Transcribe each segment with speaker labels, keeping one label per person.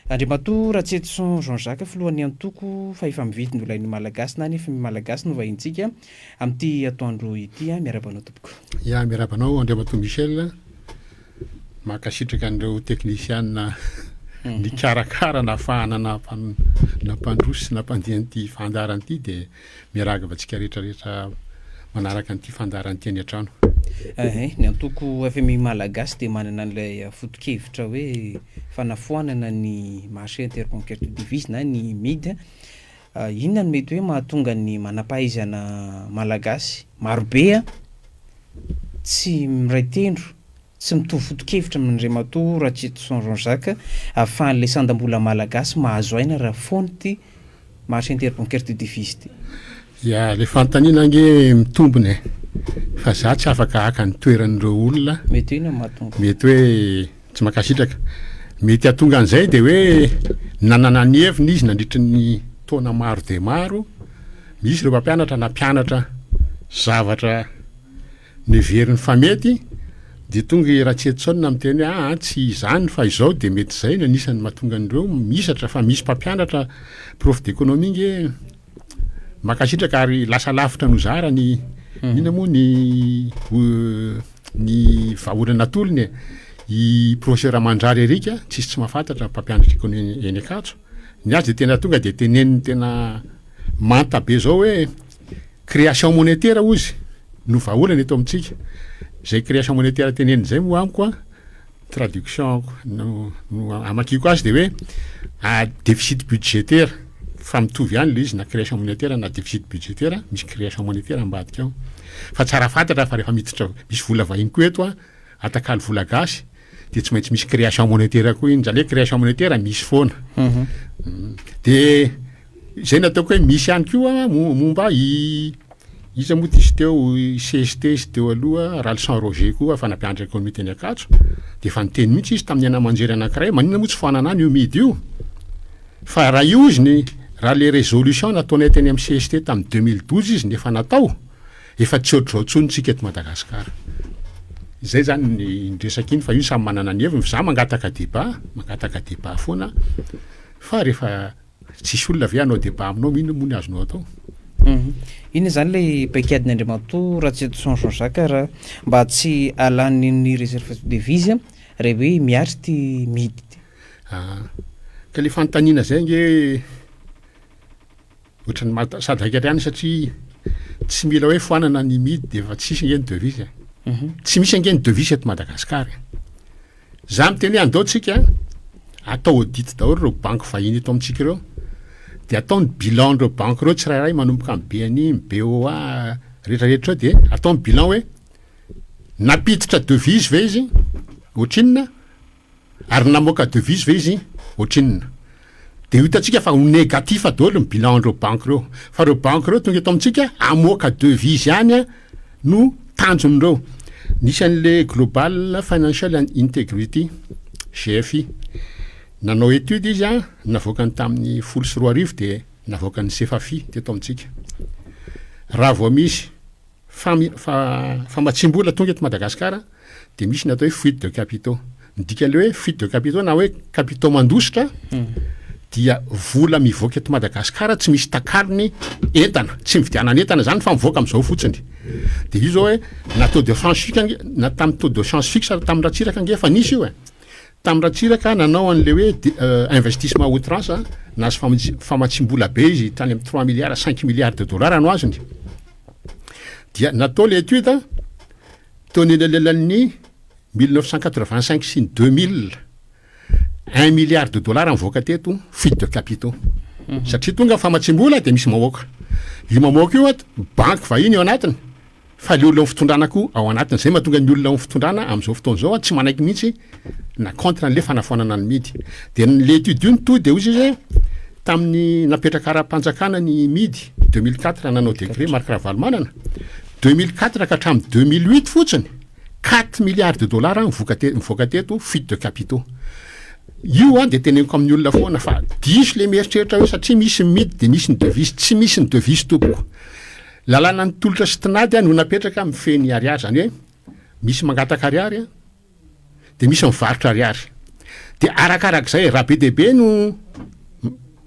Speaker 1: Andriamato Ratsetson Jean-Jacques filohan'ny antoko fa efa mividy ny olain'ny malagasy na nefa malagasy no vahintsika amin'ity atoandro ity miarabanao tompoko.
Speaker 2: Ya miarabanao Andriamato Michel makasitraka an'ireo teknisiana ny karakara na fahana na mpandrosy na mpandian'ity fandaran'ity dia miaraka vatsika rehetrarehetra manaraka an'ity fandaran'ity any an-trano.
Speaker 1: Ny antoko FMI malagasy dia manana an'ilay foto-kevitra hoe fanafoanana ny marché interbancaire de devise na ny MID. Inona no mety hoe mahatonga ny manampahaizana malagasy marobe tsy miray tendro tsy mitovy foto-kevitra amin'Andriamato Ratsetson Jean-Jacques ahafahan'ilay sandam-bola malagasy mahazo aina raha foana ity marché interbancaire de devise ity.
Speaker 2: Ya le fantaniana nge mitombony fa za tsy afaka haka ny toeran'ireo olona.
Speaker 1: Mety hoe mahatonga
Speaker 2: mety hoe tsy makasitraka mety atonga an'izay dia hoe nanana ny heviny izy nandritra ny taona maro dia maro, misy ireo mpampianatra na mpianatra zavatra neveriny fa mety dia tonga i Ratsetson amiteny tsy izany fa izao dia mety izay no anisan'ny mahatonga an'ireo misatra fa misy mpampianatra prof d'économie nge makasitraka ary lasa lavitra no zara ny ina moa ny vahaolana tolony i professeur Mandrary Erika tsisy tsy mahafantatra mpampianatra économie eny Ankatso ny azy dia tena tonga dia teneniny tena manta be zao hoe création monétaire ozy no vahaolana eto amintsika. Zay création monétaire teneniny zay moa amiko traduction no amakiko azy dia hoe déficit budgétaire fa mitovy ihany le izy na création monétaire na déficit budgétaire misy création monétaire ambadika ao fa tsara fantatra fa rehefa miditra misy vola vahiny koa eto atakalo vola gasy dia tsy maintsy misy création monétaire koa iny zany hoe création monétaire misy foana. Dia zay nataoko hoe misy ihany koa momba iza moa tisy teo CST sy teo aloha Ralsan Roger koa fanampianatra économie teny Ankatso dia efa niteny mihitsy izy tamin'ny anamanjery anankiray manina moa tsy foanana io midy io fa raha io izy ny raha le résolution nataonay teny amin'ny CST tamin'ny 2012 izy nefa natao efa tsy ohatr'izao tsonitsika eto Madagasikara. Zay zany ny resaka iny fa io samy manana ny heviny fa za mangataka débat foana fa rehefa tsisy olona ve hanao débat aminao mino moa ny azonao atao.
Speaker 1: Iny zany le paikadiny Andriamato Ratsetson Jean-Jacques raha mba tsy alan'ny réserve de devise reha hoe miatry ty midy ty.
Speaker 2: Ka le fantaniana zay nge ohatran'ny sady haikatra ihany satria tsy mila hoe foanana ny midy dia efa tsisy nge ny devise tsy misy nge ny devise eto Madagasikara. Za miteny hoe andao tsika atao audit daholo ireo banky vahiny eto amintsika ireo dia atao ny bilan ireo banky ireo tsirairay manomboka amin'ny BNI, BOA rehetrarehetra dia atao ny bilan hoe napiditra devise ve izy ohatrinona ary namoaka devise ve izy ohatrinona. Dia hitantsika fa ho négatif daholo ny bilan ireo banky ireo fa ireo banky ireo tonga eto amintsika amoaka devise ihany no tanjon'ireo. Nisy an'le Global Financial Integrity GFI nanao étude izy navoakany tamin'ny 14 dia navoakany CFAFI teto amintsika. Raha vao misy famatsim-bola tonga eto Madagasikara dia misy natao hoe fuite de capitaux. Ndikan'le hoe fuite de capitaux na hoe capitaux mandositra dia vola mivoaka eto Madagasikara tsy misy takalony entana tsy mividianana entana zany fa mivoaka amin'izao fotsiny. Dia io zao hoe na taux de change fixe na tamin'ny taux de change fixe tamin'ny Ratsiraka nge fa nisy io tamin'ny Ratsiraka nanao an'le hoe investissement outrance na famatsim-bola be izy tany amin'ny 3 milliards 5 milliards de dollars no azony. Dia natao le étude taon'ny alelan'ny 1985 sy ny 2000 1 milliard de dollars mivoaka teto fuite de capitaux satria tonga famatsim-bola dia misy mamoaka io mamoaka io banky vahiny eo anatiny fa le olona fitondrana koa ao anatiny zay mahatonga ny olona fitondrana amin'izao fotoan'izao tsy manaiky mihitsy na contre n'le fanafoanana ny midy. Dia le étude io to dia ozy izy tamin'ny napetraka ara-panjakana ny midy 2004 nanao décret Marc Ravalomanana 2004 ka hatramin'ny 2008 fotsiny 4 milliards de dollars mivoaka teto fuite de capitaux. Io dia teneniko amin'ny olona foana fa diso le mieritreritra hoe satria misy midy dia misy ny devise tsy misy ny devise tompoko. Lalàna ny tolotra sy tinady no napetraka mifeny ariary zany hoe misy mangataka ariary dia misy mivarotra ariary. de arakarak'izay raha be deaibe no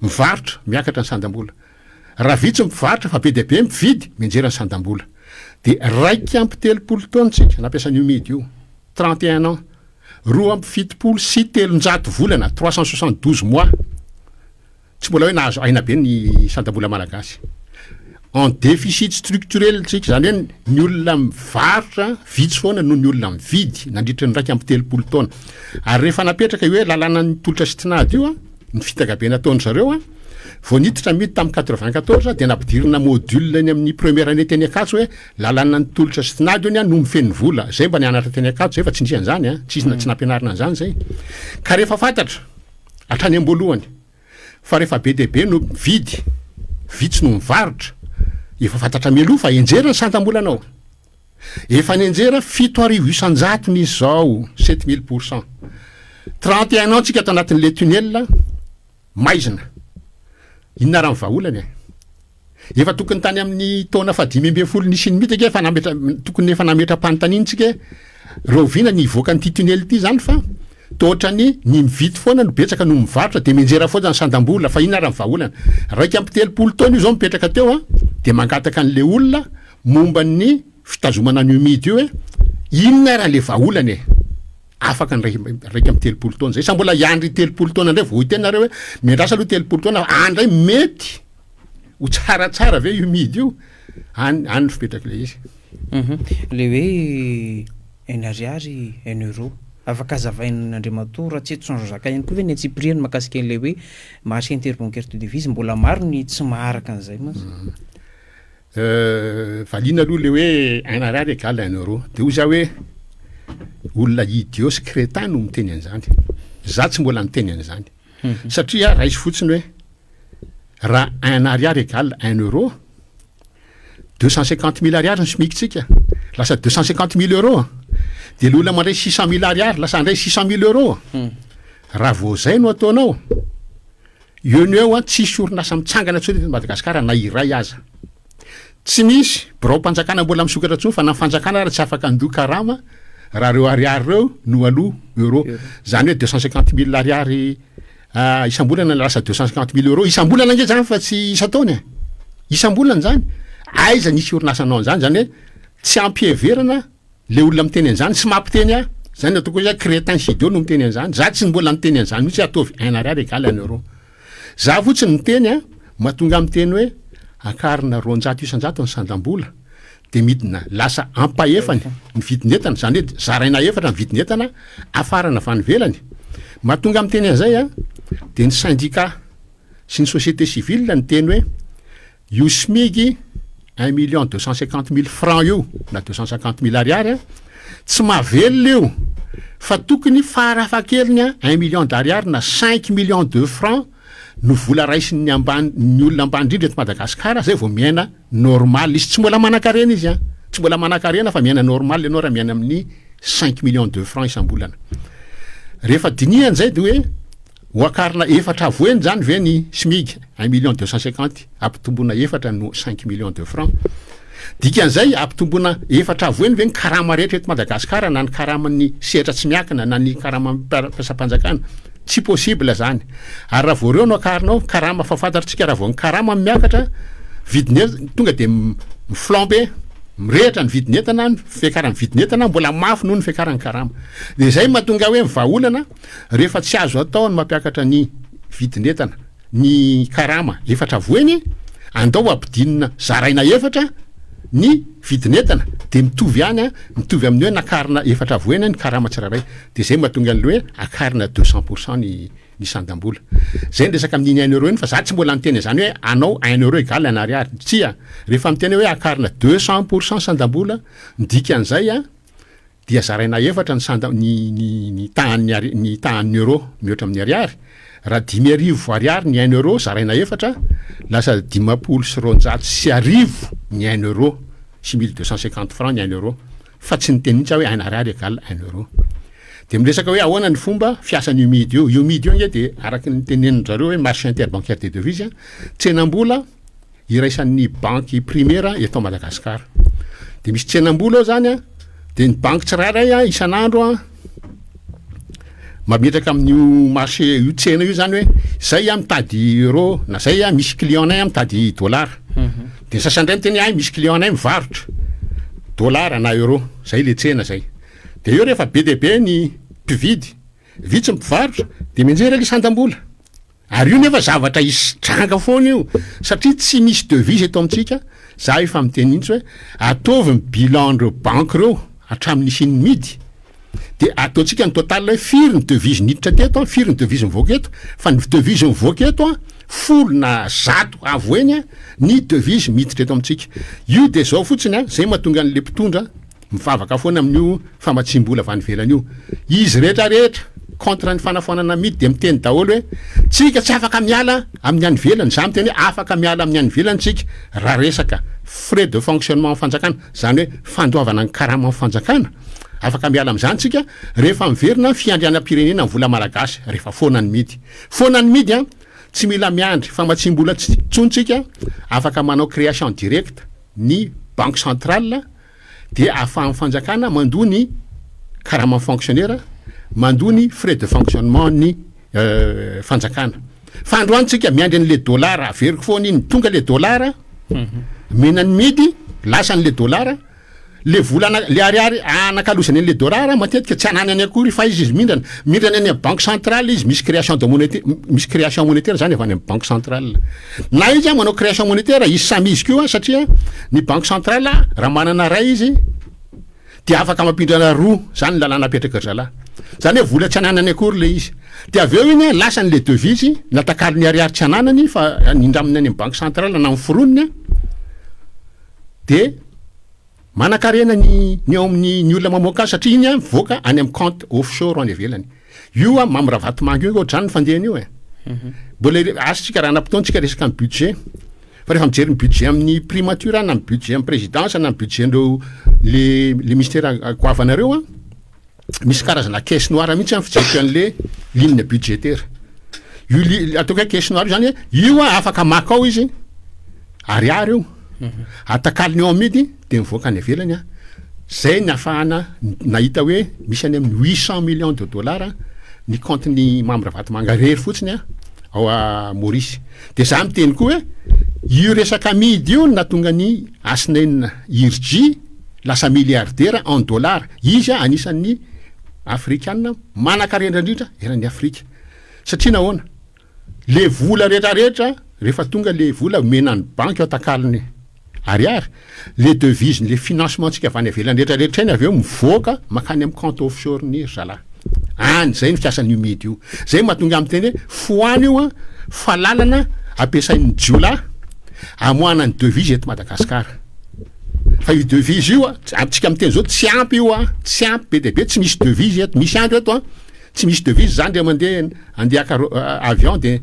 Speaker 2: mivarotra miakatra ny sandam-bola, raha vitsy mivarotra fa be deaibe mividy mianjera ny sandam-bola. De raiky ampy 30 taona tsika nampiasan'io midy io 31 ans, 2,7 volana 372 mois. Tsy mbola hoe nahazo aina be ny sandam-bola malagasy. En déficit structurel tsika, zany hoe ny olona mivarotra vitsy foana noho ny olona mividy nandritra ny raiky ampy 30 taona. Ary rehefa napetraka io hoe lalàna ny tolotra sy tinady io ny fitakabe nataony zareo vao niditra mity tamin'ny 94 de nampidirina module ny amin'ny première année teny Ankatso hoe lalàna ny tolotra sy tinady io no mifeny vola. Zay mba nianatra teny Ankatso zay fa tsy ndrian'izany tsy nampianarina an'izany zay. Ka rehefa fantatra hatrany am-boalohany fa rehefa be deaibe no vidy, vitsy no mivarotra, efa fantatra mialoha fa enjera ny sandam-bolanao. Efa nenjera 7,800 n'izy zao 7000%. 31 ans tsika ato anatin'le tunnel maizina. Inona raha mivaolany efa tokony tany amin'ny taona fa 5 nisy ny mitaka efa nametra tokony efa nametra-panontaniana tsika rovina ny ivoaka n'ity tunnel ity zany fa tohatra ny mividy foana no betsaka no mivarotra de menjera foana ny sandam-bola fa inona raha mivaolana. Raiky ampy 30 taona io zao mipetraka teo de mangataka an'le olona momba ny fitazomana ny midy io hoe inona raha le vaolany afaka ny raiky ampy 30 taona zay. Sa mbola iandry 30 taona ndray vao itenareo hoe miandrasa aloha 30 taona andray mety ho tsaratsara ve io midy io any fipetraka le izy.
Speaker 1: Le hoe un ariary un euro afaka azavain'Andriamatoa raha tsy eto zaka ihany koa ve ny antsipiriany makasika an'le hoe marché interbancaire de devise mbola maro ny tsy maharaka an'izay mas.
Speaker 2: Valiana aloha le hoe un ariary égale un euro de ho za hoe olona idios crétin no miteny an'izany. Za tsy mbola miteny an'izany satria raisy fotsiny hoe raha un ariary égale un euro 250 000 ariary ny smikitsika lasa 250 000 euros de l'olona mandray 600 000 ariary lasa andray 600 000 euros. Raha vao zay no ataonao eo ny eo tsisy orinasa mitsangana tsotra eto Madagasikara na iray aza. Tsy misy birao-panjakana mbola misokatra tsony fa na fanjakana raha tsy afaka andoha karama raha reo ariary reo no aloha euro. Zany hoe 250 000 ariary isam-bolana lasa 250 000 euros isam-bolana nge zany fa tsy isa-taony isam-bolana zany. Aiza nisy orinasa anao an'izany zany hoe tsy ampiheverana le olona miteny an'izany sy mampiteny zany ataoko hoe crétin sidio no miteny an'izany. Za tsy mbola miteny an'izany mihitsy ataovy un ariary égale un euro. Za fotsiny miteny mahatonga miteny hoe akarina 200 isan-jato ny sandam-bola de midina lasa ampahefany ny vidin'entana zany hoe zaraina efatra ny vidin'entana afarana avy any velany. Mahatonga miteny an'izay de ny syndicat sy ny société civile ny teny hoe io SMIC 1 250 000 francs io na 250 000 ariary tsy mahavelona io fa tokony farafakeliny 1 million d'ariary na 5 millions de francs no vola raisiny ny ambany ny olona ambany indrindra eto Madagasikara zay vao miaina normal. Izy tsy mbola manan-karena izy tsy mbola manan-karena fa miaina normal ianao raha miaina amin'ny 5 millions de francs isam-bolana. Rehefa dinihan zay de hoe hoakarina efatra avoeny zany ve ny SMIC 1 250 ampitombona efatra no 5 millions de francs. Dikan'izay ampitombona efatra avoeny ve ny karama rehetra eto Madagasikara na ny karaman'ny sehatra tsy miakina na ny karama mpiasa-panjakana. Tsy possible zany. Ary raha vao reo no akarinao karama fa fantatritsika raha vao ny karama miakatra vidiny tonga de miflambe mirehitra ny vidin'entana ny fiakarany vidin'entana mbola mafy noho ny fiakarany karama. De zay mahatonga hoe mivaolana rehefa tsy azo atao ny mampiakatra ny vidin'entana ny karama efatra avoeny andao ampidinina zaraina efatra ny vidin'entana de mitovy ihany mitovy amin'ny hoe nakarina efatra avoeny ny karama tsiraray. De zay mahatonga an'le hoe akarina 200% ny sandam-bola. Zay ny resaka amin'iny 1 euro iny fa za tsy mbola miteny zany hoe anao 1 euro égale un ariary. Tsia rehefa miteny hoe akarina 200% sandam-bola ndika an'izay dia zaraina efatra ny tahan'ny euro mihoatra amin'ny ariary. Raha 5,000 ariary ny 1 euro zaraina efatra lasa 500 sy arivo ny 1 euro 6250 francs ny 1 euro fa tsy ny teny mihitsy hoe un ariary égale 1 euro. De miresaka hoe ahoana ny fomba fiasan'ny midy io midy io de araky ny tenenin zareo hoe marché interbancaire de devise tsenam-bola iraisan'ny banque primaire eto Madagasikara. De misy tsenam-bola ao zany de ny banque tsirairay isan'andro mametraka amin'io marché io tsena io zany hoe zay mitady euro na zay misy client-nay mitady dollara de sasandray miteny misy client-nay mivarotra dollara na euro zay le tsena zay de eo rehefa be de be ny mpividy vitsy mpivarotra de mianjera le sandam-bola ary io nefa zavatra istranga foana io satria tsy misy devise eto amintsika za efa miteny intsy hoe ataovy ny bilan-dreo banque reo hatramin'ny siny midy de ataontsika ny total hoe firy ny devise niditra teto firy ny devise mivoaka eto fa ny devise mivoaka eto folo na zato avoeny ny devise miditra eto amintsika io de zao fotsiny zay mahatonga an'le mpitondra mivavaka foana amin'io famatsim-bola avy any velany io izy rehetrarehetra contre ny fanafoanana midy de miteny daholo hoe tsika tsy afaka miala amin'ny any velany za miteny hoe afaka miala amin'ny any velany tsika raha resaka frais de fonctionnement fanjakana zany hoe fandoavana ny karama fanjakana afaka miala amin'izany tsika rehefa miverina fiandrianam-pirenena ny vola malagasy rehefa foana ny midy tsy mila miandry famatsim-bola tsontsika afaka manao création directe ny banque centrale de ahafahan'ny fanjakana mandoa ny karama fonctionnaire mandoa ny frais de fonctionnement ny fanjakana fa androantsika miandry an'le dollara averiko foana iny tonga le dollara menany midy lasan'le dollara le volana le ariary anakalosany an'le dollara matetika tsy ananany akory fa izy mindrana any banque centrale izy misy création de monétaire misy création monétaire zany avy any amin'ny banque centrale na izy manao création monétaire izy samy izy koa satria ny banque centrale raha manana ray izy de afaka mampindrana roa zany ny lalàna apetraka zalahy zany hoe vola tsy ananany akory le izy de avy eo iny lasan'le devise natakalo ny ariary tsy ananany fa nindraminy any amin'ny banque centrale na miforoniny de manakarena ny ao amin'ny ny olona mamoaka azy satria iny mivoaka any amin'ny compte offshore any ivelany io mamyravatomanga io ohatrany ny fandehany io mbola asitsika raha nampitaontsika resaka ny budget fa rehefa mijery ny budget amin'ny primature na ny budget amin'ny présidence na ny budget ndreo le ministère goavanareo misy karazana caisse noire mihitsy amin'ny fijeriko an'le ligne budgétaire io ataoko hoe caisse noire io zany hoe io afaka maka ao izy ariary io atakaliny eo amidy de mivoaka any avelany zay ny afahana nahita hoe misy any amin'ny 800 millions de dollars ny compte ny membre vatomanga rery fotsiny ao a Maurice de za miteny koa hoe io resaka midy io natonga ny Asnaine Irji lasa milliardaire en dollars izy anisan'ny afrikana manakarena indrindra eran'ny Afrika satria nahoana le vola rehetrarehetra rehefa tonga le vola menany banque atakaliny ariary le devise le financement tsika avy any avelany rehetrarehetra iny avy eo mivoaka makany amin'ny compte offshore ny zalahy zay ny fiasan'io midy io zay mahatonga amin'ny teny hoe foany io fa lalana ampiasain'ny jiola amoana ny devise eto Madagasikara fa io devise io tsika am'teny zao tsy ampy io tsy ampy be de be tsy misy devise eto misy andro eto tsy misy devise zany de mandeha avion de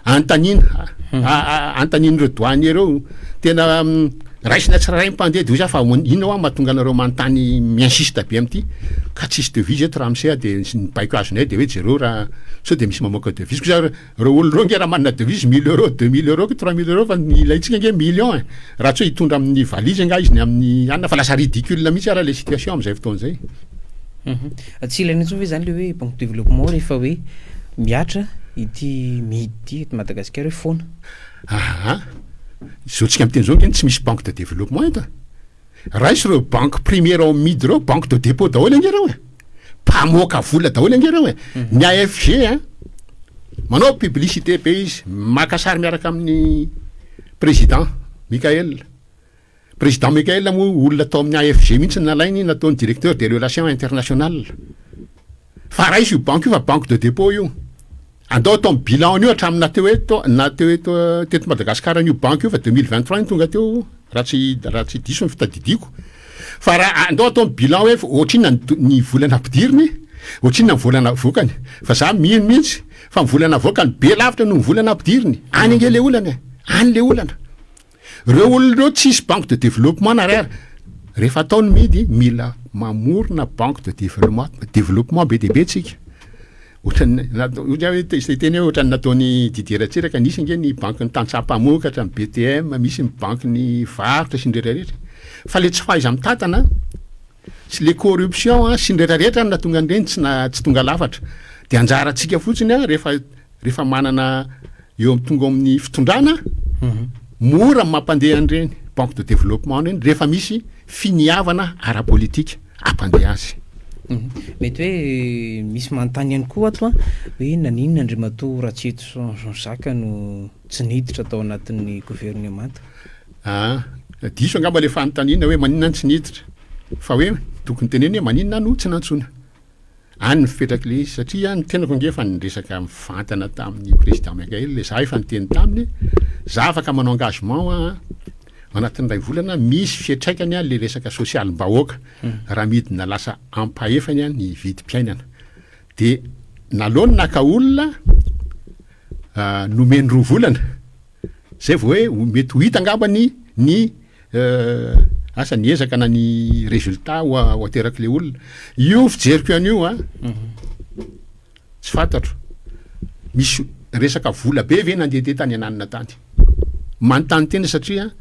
Speaker 2: antaniny douanier reo tena raisina tsy rahay mpandeha de za fa ino mahatonga anareo manontany miinsiste be am'ty ka tsisy devise eto raha misea de baiko azonay de hoe jereo raha sao de misy mamoaka devise ko za reo olo reo nge raha manana devise 1000 euros 2000 euros 3000 euros fa ilaitsika nge million raha tsy hoe hitondra amin'ny valise nga izy ny amin'ny anina fa lasa ridicule mihitsy raha le situation am'izay fotoana zay
Speaker 1: tsy ilaina intsony hoe zany le hoe banque de développement rehefa hoe miatra ity midy eto Madagasikara hoe foana
Speaker 2: zao tsika am'teny zao nge tsy misy banque de développement eto raha isy reo banque première ao midy reo banque de dépôt daholo ange reo mpamoaka vola daholo ange reo ny AFG manao publicité be izy makasary miaraka amin'ny président Michael moa olona tao amin'ny AFG mihitsy nalainy nataony directeur des relations internationales fa raha isy io banque io fa banque de dépôt io andao atao amin'ny bilan io hatramin'ny nateo eto teto Madagasikara io banque io fa 2023 tonga teo raha tsy diso ny fitadidiko fa raha andao atao amin'ny bilan hoe ohatrina ny volana ampidiriny ohatrina ny volana vokany fa za mihino mihitsy fa ny volana vokany be lavitra no ny volana ampidiriny any ange le olana le olana reo olona reo tsisy banque de développement narary rehefa ataony midy mila mamorona banque de développement be de be tsika teny hoe ohatrany nataony Didier Ratsiraka nisy nge ny banque ny tantsapamokatra ny BTM misy ny banque ny varotra sy ny rehetrarehetra fa le tsy fahaiza mitantana sy le corruption sy ny rehetrarehetra natonga an'ireny tsy tonga lafatra de anjarantsika fotsiny a rehefa manana eo amin'ny tonga amin'ny fitondrana mora mampandeha an'ireny banque de développement reny rehefa misy finiavana ara-politika ampandeha azy.
Speaker 1: Mety hoe misy manontany ihany koa ato a hoe naninona Andriamatoa Ratsito Jean-Jacques no tsy niditra tao anatin'ny gouvernement.
Speaker 2: Diso angamba le fanontaniana hoe maninona tsy niditra fa hoe tokony teneny hoe maninona no tsy nantsona any mipetraky le izy satria ny tenako ngefa nyresaka mivantana tamin'ny président Mikael le za efa niteny taminy za afaka manao engagement anatin'ny ray volana misy fiatraikany a le resaka sosialim-bahoaka raha midina lasa ampahefany a ny vidim-piainana de nalony naka olona nomeny 2 volana zay vao hoe mety ho hita angamba ny asa niezaka na ny résultat ho ateraka le olona io fijeriko an'io a tsy fantatro misy resaka vola be ve nandeha tany ananina tany manontany tena satria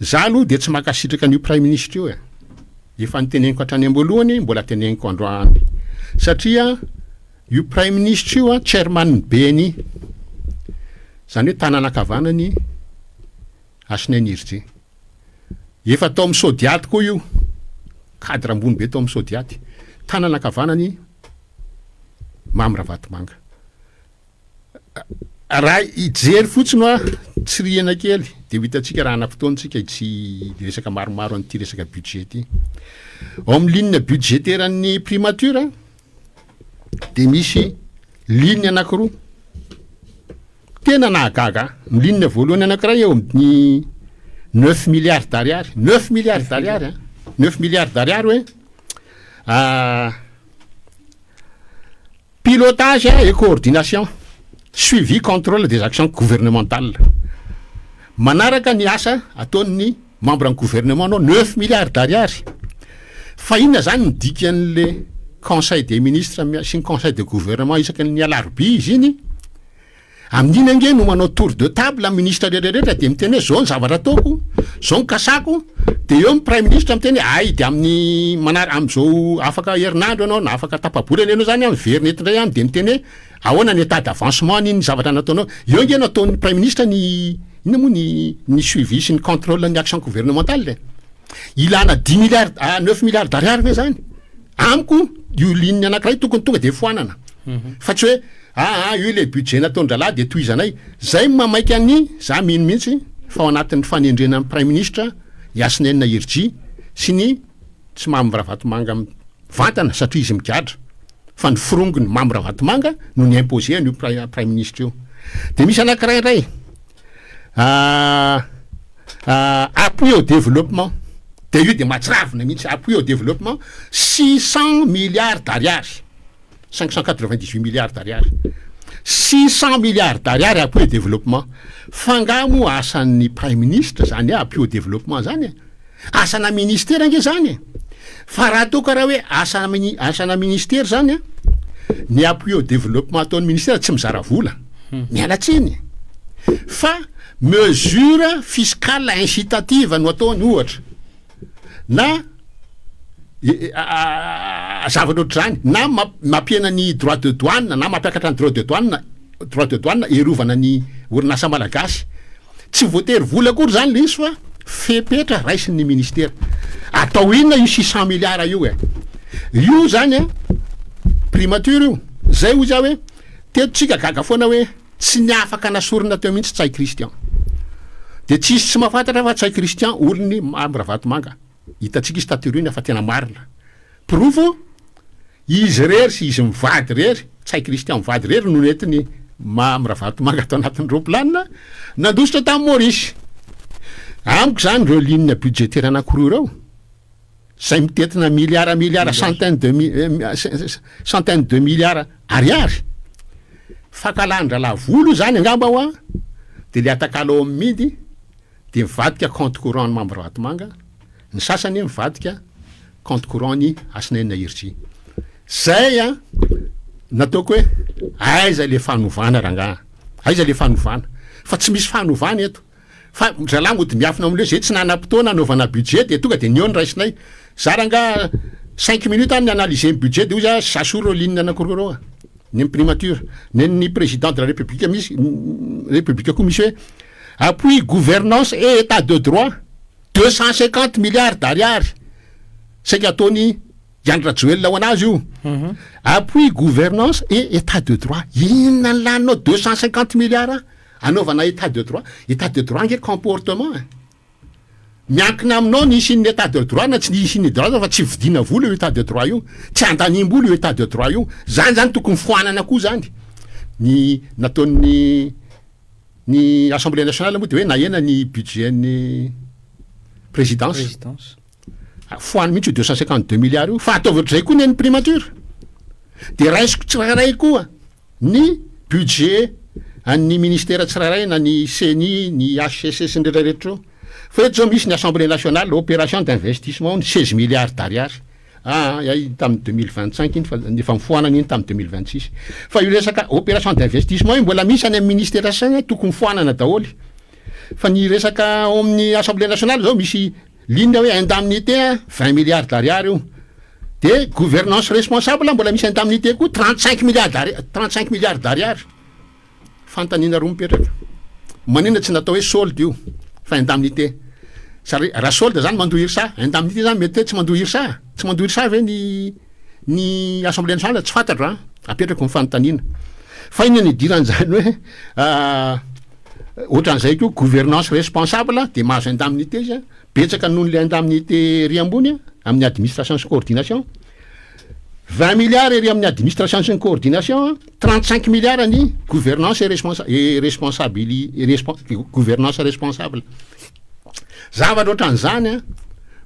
Speaker 2: za aloha de tsy makasitraka an'io prime ministre io efa niteneniko hatrany amboalohany mbola teneniko androany satria io prime ministre io a chairman beny zany hoe tanàna-kavanany Asinainirje efa tao amin'ny Sodiaty koa io cadre ambony be tao amin'ny Sodiaty tanàna-kavanany Mamirabatomanga raha ijery fotsiny a tsy riana kely de hitantsika raha ana-potoantsika tsy resaka maromaro an'ity resaka budget ty ao amin'ny ligne budgétaire-ny primature de misy ligne anankiroa tena nahagaga ligne voalohany anankiray eo amin'ny 9 milliards d'ariary 9 milliards d'ariary 9 milliards d'ariary hoe pilotage et coordination suivi contrôle des actions gouvernementales manaraka ny asa ataon'ny membre ny gouvernement nao 9 milliards d'ariary fa inona zany midika an'le conseil des ministres sy ny conseil de gouvernement isaky ny alarobia izy iny amin'iny ange no manao tour de table ministre rehetrarehetra de miteny hoe zao ny zavatra ataoko zao ny kasako de eo amin'ny prime ministre miteny ay de amin'ny am'izao afaka herinandro anao na afaka tapabolana ianao zany miverina etindray any de miteny hoe ahoana ny état d'avancement ny zavatra nataonao eo nge nataon'ny prime ministre ny ina moa ny suivi sy ny contrôle ny action gouvernementale ilana 10 milliards 9 milliards d'ariary ve zany amiko io ligne anankiray tokony tonga de foanana fa tsy hoe io le budget nataon-dralahy de toizanay zay mamaiky any za mino mihitsy fa ao anatin'ny fanendrena amin'ny prime ministre Asinainirje sy ny tsy Mamirabatomanga vantana satria izy migadra fa ny firongony Mamirabatomanga no ny imposé an'io prime ministre io de misy anankiray indray appui au développement de io de mahatsiravina mihitsy appui au développement 600 milliards d'ariary 598 milliards d'ariary 600 milliards d'ariary appui au développement fangamo asan'ny prime ministre zany appui au développement zany asana ministère nge zany fa raha atao karaha hoe asana ministère zany ny appui au développement ataon'ny ministère tsy mizara vola mialatsiny fa mesure fiscale incitative no ataony ohatra na zavatra ohatr'zany na mampiena ny droit de douane na mampiakatra ny droit de douane erovana ny orinasa malagasy tsy voatery vola akory zany le izy fa fepetra raisin'ny ministère atao inona io 600 milliards io io zany primature io zay ho za hoe tetotsika gaga foana hoe tsy ny afaka nasorina teo mihitsy Tsay Christian de tsisy tsy mahafantatra fa Tsay Christian olony Mamirabatomanga hitatsika izy tateroiny afa tena marina provo izy rery sy izy mivady rery Tsay Christian mivady rery no netiny Mamirabatomanga atao anatin'ny roplanina nandositra tamin'ny Maurice amiko zany reo ligne budgétaire anankiroa reo zay mitetina milliard centaine de milliards ariary fakalandra volo zany angamba hoa de le atakalo amin'ny midy de mivadika compte courant ny Mamirabatomanga ny sasany mivadika compte courant ny Asinainirje zay nataoko hoe aiza le fanovana rangaha aiza le fanovana fa tsy misy fanovana eto fa zalahy mody miafina am'le zay tsy nanam-potoana anaovana budget de tonga de niony raisinay za ranga 5 minutes any analyser ny budget de oza sasoro ligne anankiroa reo ny primature ny président de la république misy république koa misy hoe appui gouvernance et état de droit 250 milliards d'ariary saika ataony Diandra Joel ho anazy io appui gouvernance et état de droit inona ny laninao 250 milliards anaovana état de droit nge comportement miankina aminao ny isin'ny état de droit na tsy ny isin'ny droit fa tsy vidina vola io état de droit io tsy andanimbola io état de droit io zany tokony foanana koa zany ny nataon'ny ny assemblée nationale moa de hoe nahena ny budgetny présidence foany mihitsy 252 milliards io fa ataovy ohatr'izay koa ny primature de raisiko tsirairay koa ny budget an'ny ministère tsirairay na ny CNI ny HCCS ny rehetrarehetra fa eto zao misy ny assemblée nationale opération d'investissement 16 milliards d'ariary tamin'ny 2025 iny fa efa mifoanana iny tamin'ny 2026 fa io resaka opération d'investissement io mbola misy any amin'ny ministère saigna tokony foanana daholy fa ny resaka ao amin'ny assemblée nationale zao misy ligne hoe indemnité 20 milliards d'ariary io de gouvernance responsable mbola misy indemnité koa 35 milliards d'ariary fantanina roa mipetraka manina tsy natao hoe solde io fa indemnité raha solde zany mandohiry sa indemnité zany mety tsy mandohiry sa ve ny assemblée nationale tsy fantatra apetrako mifanontaniana fa iny ny diran'izany hoe ohatran'izay koa gouvernance responsable de mahazo indemnité izy betsaka noho le indemnité ry ambony amin'ny administration sy coordination 20 milliards ery amin'ny administration sy ny coordination 35 milliards ny gouvernance gouvernance responsable zavatra ohatran'izany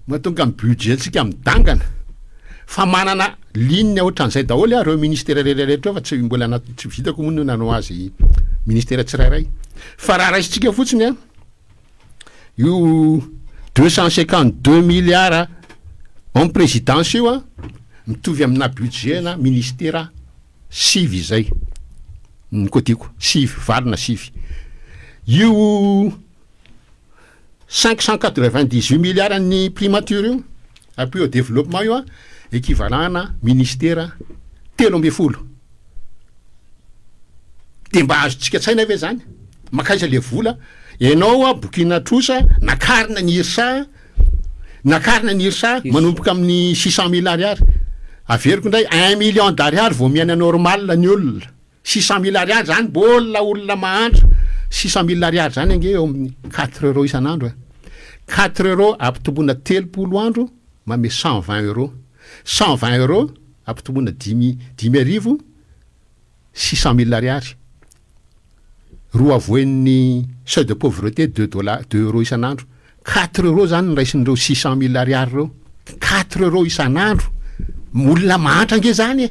Speaker 2: mahatonga amin'ny budget tsika midangana fa manana ligne ohatran'izay daholy reo ministère rehetrarehetra fa tsy mbola tsy vitako moa no nanao azy ministère tsirairay fa raha raisitsika fotsiny io 252 milliards en présidence io mitovy amina budget na ministère sivy zay ny kotiko sivy valina sivy io 598 milliards ny primature io appui au développement io équivalent na ministère 13 de mba azotsika tsaina ve zany makaiza le vola ianao bokina trosa nakarina ny irsa manomboka amin'ny 600 000 ariary averiko ndray 1 million d'ariary vao miaina normal ny olona 600 000 ariary zany mbola olona mahandro 600 000 ariary zany ange eo amin'ny 4 euros isan'andro 4 euros ampitombona 30 andro mame 120 euros ampitombona 10 arivo 600 000 ariary roa avoen'ny seuil de pauvreté 2 euros isan'andro 4 euros zany nyraisin'ireo 600 000 ariary reo 4 euros isan'andro olona mahantra ange zany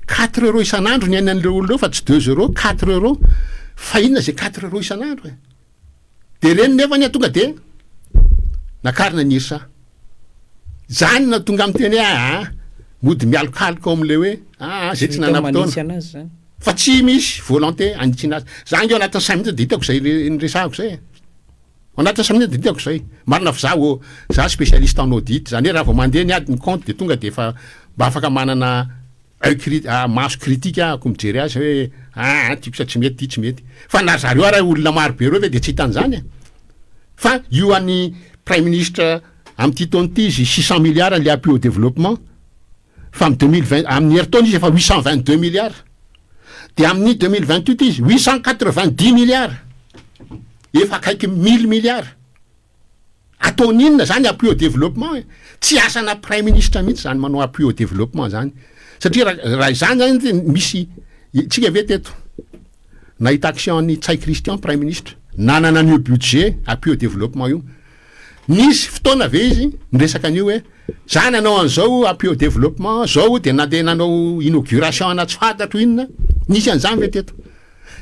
Speaker 2: 4 euros isan'andro ny ainan'ireo olona reo fa tsy 2 euros 4 euros fa inona zay 4 euros isan'andro de reny nefa ny tonga de nakarina ny irsa zany na tonga amin'ny teny mody mialokaloka ao am'le hoe zay tsy nanapotona fa tsy misy volonté anitsina azy zany eo anatin'ny 5 minutes de hitako zay nyresahako zay anatin'ny 5 minutes de hitako zay marina fa za spécialiste en audit zany hoe raha vao mandeha ny ady ny compte de tonga de fa mba afaka manana maso critique ako mijery azy hoe tyko sa tsy mety fa na zareo raha olona marobe reo ve de tsy hitan'izany fa io an'ny prime ministre am'ty taona ty izy 600 milliards le appui au développement fa amin'ny 2020 amin'ny herintaona izy efa 822 milliards de amin'ny 2028 izy 890 milliards efa akaiky 1000 milliards ataon'inona zany appui au développement tsy asana prime ministre mihitsy zany manao appui au développement zany satria raha izany zany misy tsika ve teto nahita action ny Tsay Christian prime ministre nanana an'io budget appui au développement io nisy fotoana ve izy niresaka an'io hoe za nanao an'izao appui au développement zao de nandeha nanao inauguration ana tsy fantatro inona nisy an'izany ve teto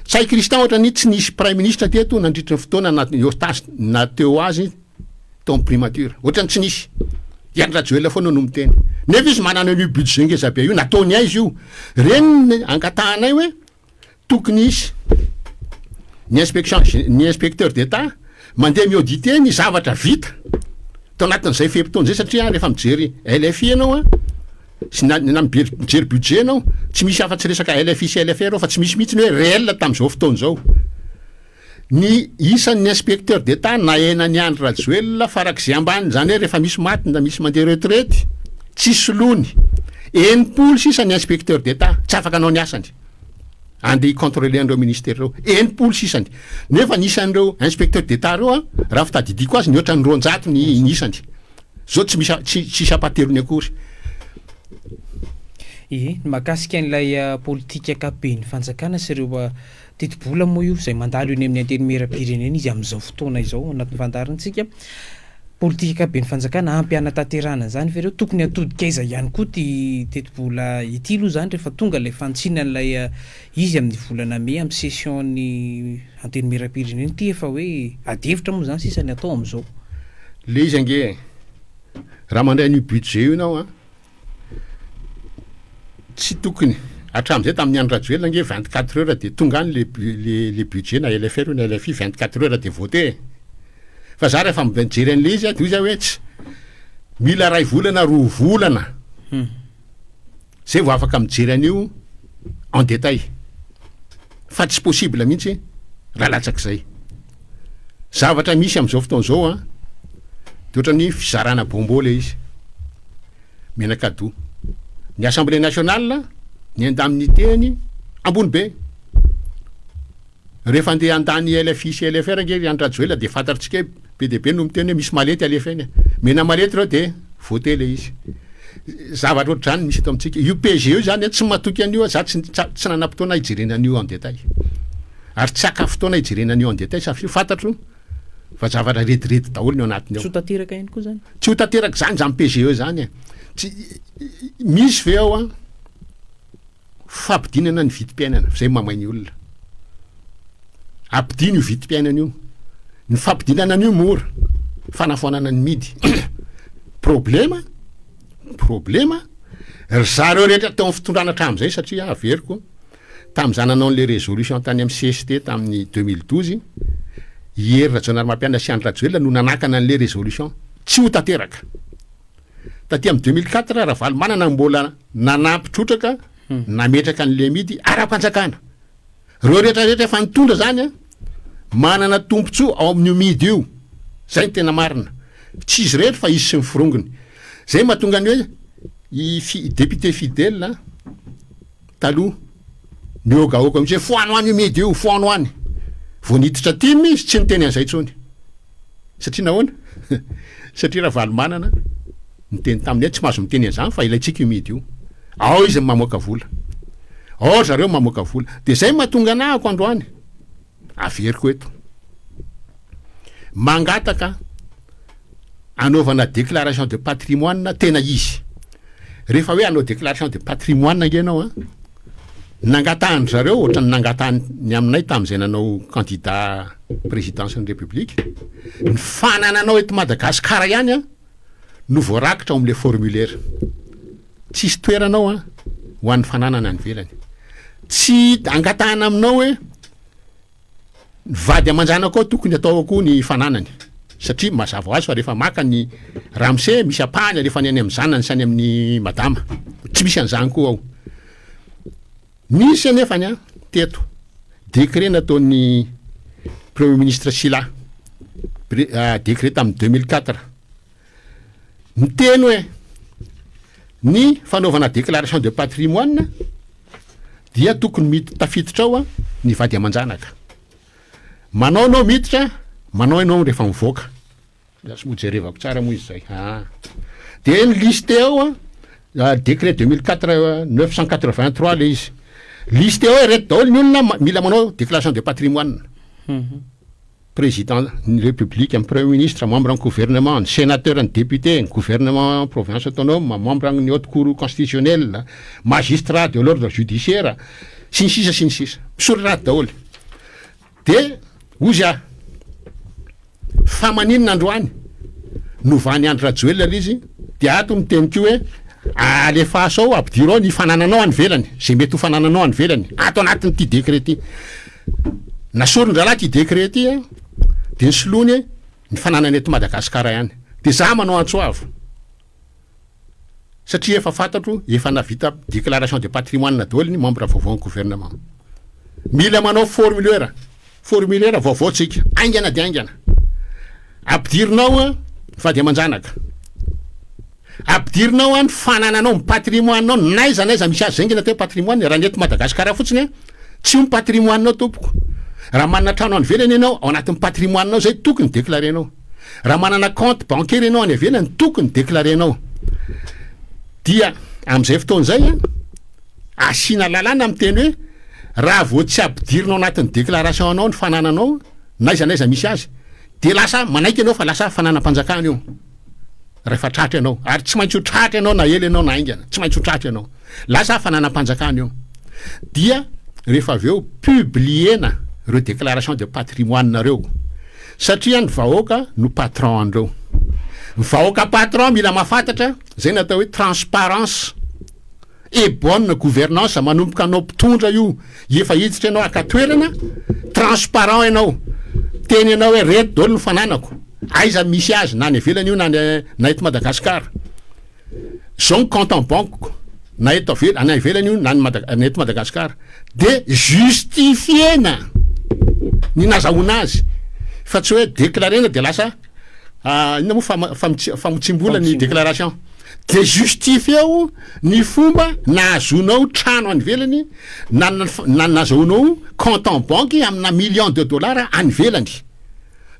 Speaker 2: Tsay Christian ohatra ny tsy nisy prime ministre teto nandritra ny fotoana na teo azy tao primature ohatrany tsy nisy Diandra Joel foana no miteny nefa izy manana an'io budget ngeza be io nataony aizy io reny angatahanay hoe tokony isy ny inspecteur d'état mandeha miauditer ny zavatra vita tao anatin'izay fepotona zay satria rehefa mijery LFI ianao sy na mijery budget anao tsy misy afa-tsy resaka LFI sy LFR fa tsy misy mihitsy ny hoe réel tam'izao fotoana zao. Ny isan'ny inspecteur d'État na Henany Andry Rajoelina farak'izay ambany zany hoe rehefa misy maty na misy mandeha retraite tsy solony 80 sisa ny inspecteur d'État tsy afaka anao ny asany andeha hicontrôler an'ireo ministère reo 80 sisany nefa ny isan'ireo inspecteur d'État reo raha fitadidiko azy ny ohatran'ny 200 ny isany zao tsy apaterony akory.
Speaker 1: Mahakasika an'ilay politika ankapobeny fanjakana sy ireo teti-bola moa io zay mandalo eny amin'ny antenimieram-pirenena izy amin'izao fotoana izao anatin'ny fandarantsika politika ankapobeny fanjakana ampy anatanterahana zany fa ireo tokony atodikaiza ihany koa ty teti-bola ity aloha zany rehefa tonga ilay fantsinan'ilay izy amin'ny volana May amin'ny session-ny antenimieram-pirenena ity efa hoe adevitra moa zany sisa ny atao amin'izao.
Speaker 2: Le izy ange raha mandray ny budget io ianao tsy tokony hatramin'izay tamin'ny andro Rajoelina nge 24 heures de tonga any le budget na LFR ou na LFI 24 heures de voter fa za rehefa mijery an'le izy toy izy hoe tsy mila ray volana 2 volana zay vao afaka mijery an'io en détail fa tsy possible mihitsy raha latsak'izay zavatra misy amin'izao fotoana zao de ohatran'ny fizarana bombo le izy menakado ny Assemblée nationale ny indemnité-ny ambony be rehefa andeha andany LFI sy LFR nge Andry Rajoelina de fantatritsika PDB no miteny hoe misy malety alefany mena malety reo de voter le izy zavatra ohatr'izany misy eto amintsika UPG io zany tsy matoky an'io za tsy nanam-potoana hijerena an'io en détail ary tsy haka fotoana hijerena an'io en détail satria fantatro fa zavatra rediredy daholo ny ao anatiny ao.
Speaker 1: Tsy ho tanteraka ihany koa zany.
Speaker 2: Tsy ho tanteraka zany zany PGE zany tsy misy ve ao fampidinana ny vidim-piainana zay mamainy olona ampidiny io vidim-piainana io ny fampidinana an'io mora fanafoanana ny midy problema zareo rehetra tao amin'ny fitondrana hatramin'izay satria averiko tamin'izany nanao an'le résolution tany amin'ny CST tamin'ny 2012 hierina Jean-Marie Mampianina sy Andry Rajoelina no nanakana an'le résolution tsy ho tanteraka taty amin'ny 2004 raha Valomanana mbola nanampitrotraka nametraka an'le midy ara-panjakana reo rehetrarehetra efa nitondra zany manana tompontsoa ao amin'io midy io zay ny tena marina tsy izy rehetra fa izy sy ny firongony zay mahatonga ny hoe député fidèle taloha niogaoka misy hoe foano any io midy io foano any vao niditra timy izy tsy niteny an'izay tsony satria nahoana satria raha Valomanana niteny taminy tsy mahazo miteny an'izany fa ilaitsika io midy io ao izy mamoaka vola ao zareo mamoaka vola de zay mahatonga anahako androany averiko eto mangataka anaovana déclaration de patrimoine tena izy rehefa hoe anao déclaration de patrimoine nge anao nangatahany zareo ohatrany nangatahany aminay tamin'izay nanao candidat présidence-ny république ny fanananao eto Madagasikara ihany no voarakitra ao amin'le formulaire tsisy toeranao ho an'ny fananana ny velany tsy angatahana aminao hoe vady aman-janako ao tokony atao akoho ny fananany satria mazava ho azy fa rehefa maka ny Ramsey misy apahany rehefa ny any amin'ny zanany sy any amin'ny madama tsy misy an'izany koa ao nisy anefany teto décret nataon'ny premier ministre Sila décret tamin'ny 2004 miteny hoe ny fanaovana déclaration de patrimoine dia tokony tafiditra ao ny vady aman-janaka manao anao miditra manao ianao rehefa mivoaka sy mojerevako tsara moa izy zay de ny liste ao décret 2004 983 le izy liste ao reto daholo ny olona mila manao déclaration de patrimoine président ny république amin'ny premier ministre membre ny gouvernement ny sénateur ny député ny gouvernement province autonome membre ny haute cour constitutionnelle magistrat de l'ordre judiciaire sy ny sisa misoriraty daholo de ozy fa maninona androany novany Andry Rajoelina izy de ato miteniko hoe alefaso ao ampidiro ao ny fanananao any velany zay mety ho fanananao any velany ato anatin'ny ty décret ty nasorondra ty décret ty de ny solony ny fananana eto Madagasikara ihany de za manao antsoavo satria efa fantatro efa navita déclaration de patrimoine daholo ny membre vaovao ny gouvernement. Mila manao formulaire vaovaotsika aingana de aingana. Ampidirinao a fady aman-janaka. Ampidirinao a ny fanananao ny patrimoine-nao naiza misy azy zaingana teo patrimoine raha ny eto Madagasikara fotsiny a tsy ny patrimoine-nao tompoko. Raha manana trano any ivelany ianao ao anatin'ny patrimoine-nao zay tokony déclarenao. Raha manana compte bancaire ianao any ivelany tokony déclarenao. Dia am'izay fotoan'izay a asiana lalàna am'teny hoe raha vao tsy ampidirinao anatin'ny déclaration anao ny fanananao naiza misy azy de lasa manaiky ianao fa lasa fananam-panjakana io rehefa tratra ianao ary tsy maintsy ho tratra ianao na ela ianao na aingana tsy maintsy ho tratra ianao lasa fananam-panjakana io. Dia rehefa aveo publiena reo déclaration de patrimoine nareo satria ny vahoaka no patron andreo. Ny vahoaka patron mila mahafantatra zay natao hoe transparence et bonne gouvernance manomboka anao mpitondra io efa hiditra ianao akatoerana transparent ianao teny ianao hoe reto daholo ny fananako aiza misy azy na ny ivelany io na eto Madagasikara zao ny compte en banque na eto ivelany io na eto Madagasikara de justifiena ny nazahoana azy fa tsy hoe déclarena de lasa inona moa famotsimbola ny déclaration de justifieo ny fomba nahazonao trano any ivelany na nazahoanao compte en banque amina million de dollars any ivelany.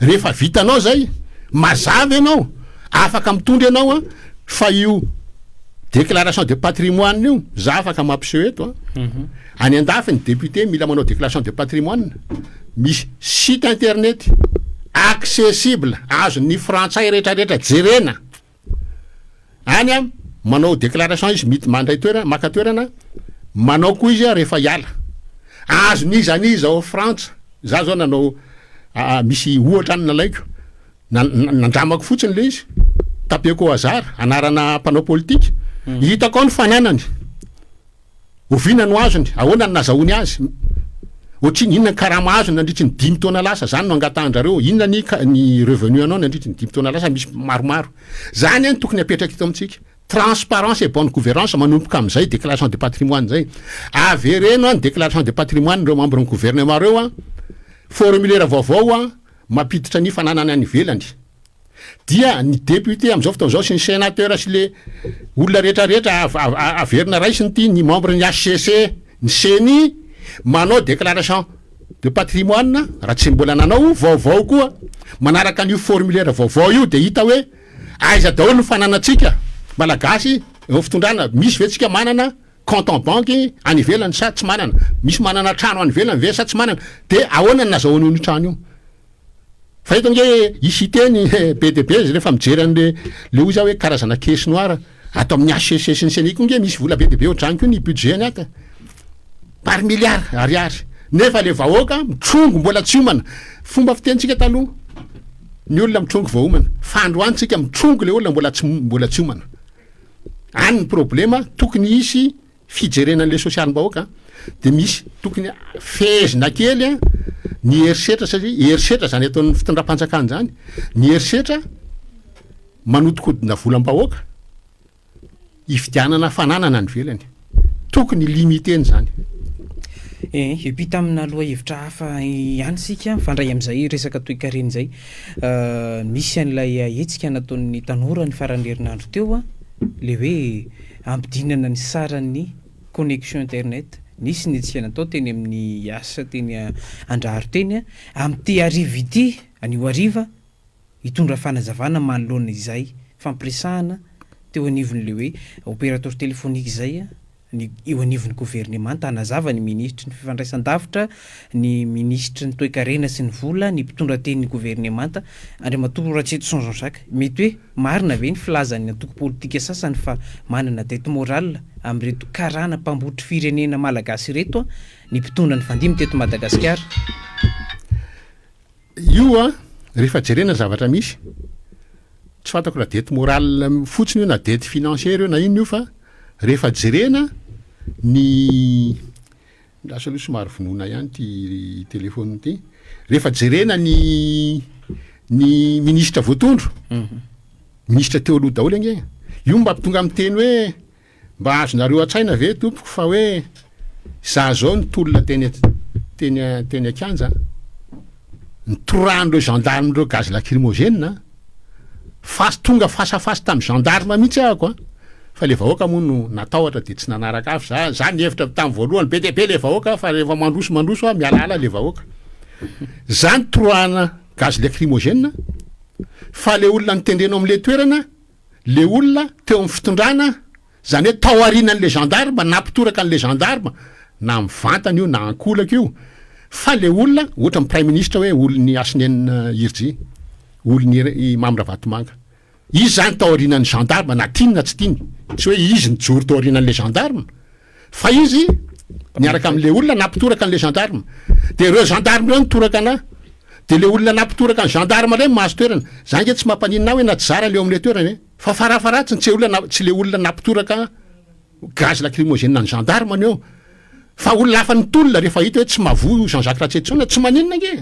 Speaker 2: Rehefa vitanao zay mazava ianao afaka mitondra ianao a fa io déclaration de patrimoine io za afaka mampiseho eto any andafy ny député mila manao déclaration de patrimoine misy site internet accessible azon'ny frantsay rehetrarehetra jerena any a manao déclaration izy mandray toerana maka toerana manao koa izy a rehefa hiala azon'iza ao frantsa za zao nanao misy ohatra any nalaiko nandramako fotsiny le izy tapeko hasard anarana mpanao politika hitako ao ny fananany ovina no azony ahoana ny nazahoany azy ohatriny inona ny karama azony nandritry ny 5 taona lasa zany no angatandrareo inona ny revenu anao nandritry ny 5 taona lasa misy maromaro zany any tokony apetraka ito amitsika transparence et bonne gouvernance manomboka am'izay déclaration de patrimoine zay avereno any déclaration de patrimoine reo membre ny gouvernement reo a formulaire vaovao a mampiditra ny fananany any ivelany. Dia ny député am'izao fotoan'izao sy ny sénateur sy le olona rehetrarehetra averina raisiny ty ny membre ny HCC ny CENI manao déclaration de patrimoine raha tsy mbola nanao vaovao koa manaraka an'io formulaire vaovao io de hita hoe aiza daholo ny fananatsika malagasy eo fitondrana misy vetsika manana compte en banque any ivelany sa tsy manana misy manana trano any ivelany ve sa tsy manana de ahoana ny nazahoany ny trano io fa eto nge isiteny be de be rehefa mijery an'le ozy hoe karazana caisse noire atao amin'ny HCC sy ny CENI koa nge misy vola be de be ohatrany koa ny budget ny aka par milliard ariary nefa le vahoaka mitrongo mbola tsy homana fomba fitentsika taloha ny olona mitrongo vao homana fa androantsika mitrongo le olona mbola tsy homana any ny problema tokony isy fijerenan'le social-bahoaka de misy tokony fezina kely a ny herisetra satria herisetra zany ataon'ny fitondram-panjakana zany ny herisetra manodikodina volam-bahoaka ifidianana fananana ny velany tokony limiteny zany.
Speaker 1: Epita amina aloha hevitra hafa ihany sika fandray am'izay resaka toe-karena zay misy an'ilay hetsika nataon'ny tanora ny faran'ny herinandro teo a le hoe ampidinana ny saran'ny connexion internet nisy ny hetsika natao teny amin'ny asa teny andraro teny a am'ty arivo ity anio ariva hitondra fanazavana manoloana izay fampiresahana teo anivon'le hoe opérateur téléphonique zay a ny eo anivon'ny gouvernement tanazava ny ministre ny fifandraisan-davitra ny ministre ny toe-karena sy ny vola ny mpitondra tenin'ny gouvernement Andriamatoa Ratseto Sanjonsaka mety hoe marina ve ny filazan'ny antoko politika sasany fa manana dette morale am'ireto karana mpambotry firenena malagasy reto ny mpitondra ny fandimy teto Madagasikara.
Speaker 2: Io a rehefa jerena zavatra misy tsy fantako la dette morale fotsiny io na dette financière io na ino io fa rehefa jerena ny lasa aloha somary vonoina ihany ty telefôny ty rehefa jerena ny ministra voatondro ministra teo aloha daholo ange io mba mpitonga amin'ny teny hoe mba azonareo an-tsaina ve tompoko fa hoe za zao ny tolona teny akanja ny toran'ireo gendarme reo gaz lacrymogène tonga fasafasy tamin'ny gendarme mihitsy ahako fa le vahoaka moa no natahotra de tsy nanaraka avy za ny hevitra tamin'ny voalohany be deabe le vahoaka fa rehefa mandroso mialala le vahoaka za ny torana gaz lacrymogène fa le olona nitendrena am'le toerana le olona teo amin'ny fitondrana zany hoe tao arinan'le gendarme nampitoraka an'le gendarme na mivantana io na ankolaka io fa le olona ohatra ny prime ministre hoe olony Asnenina Irji olony Mamra Vatomanga izy zany tao arinan'ny gendarme na tiany na tsy tiany tsy hoe izy nijoro tao arinan'le gendarme fa izy miaraka am'le olona nampitoraka an'le gendarme de ireo gendarme reo nitoraka ana de le olona nampitoraka ny gendarme reny mahazo toerana zany nge tsy mampanina hoe na tsy zara leo am'le toerana fa farafaratsiny tsy le olona nampitoraka gaz lacrymogène ny gendarme ny eo fa olona hafa ny tolona rehefa hita hoe tsy mavoy Jean-Jacques Ratsetsoina tsy maninona nge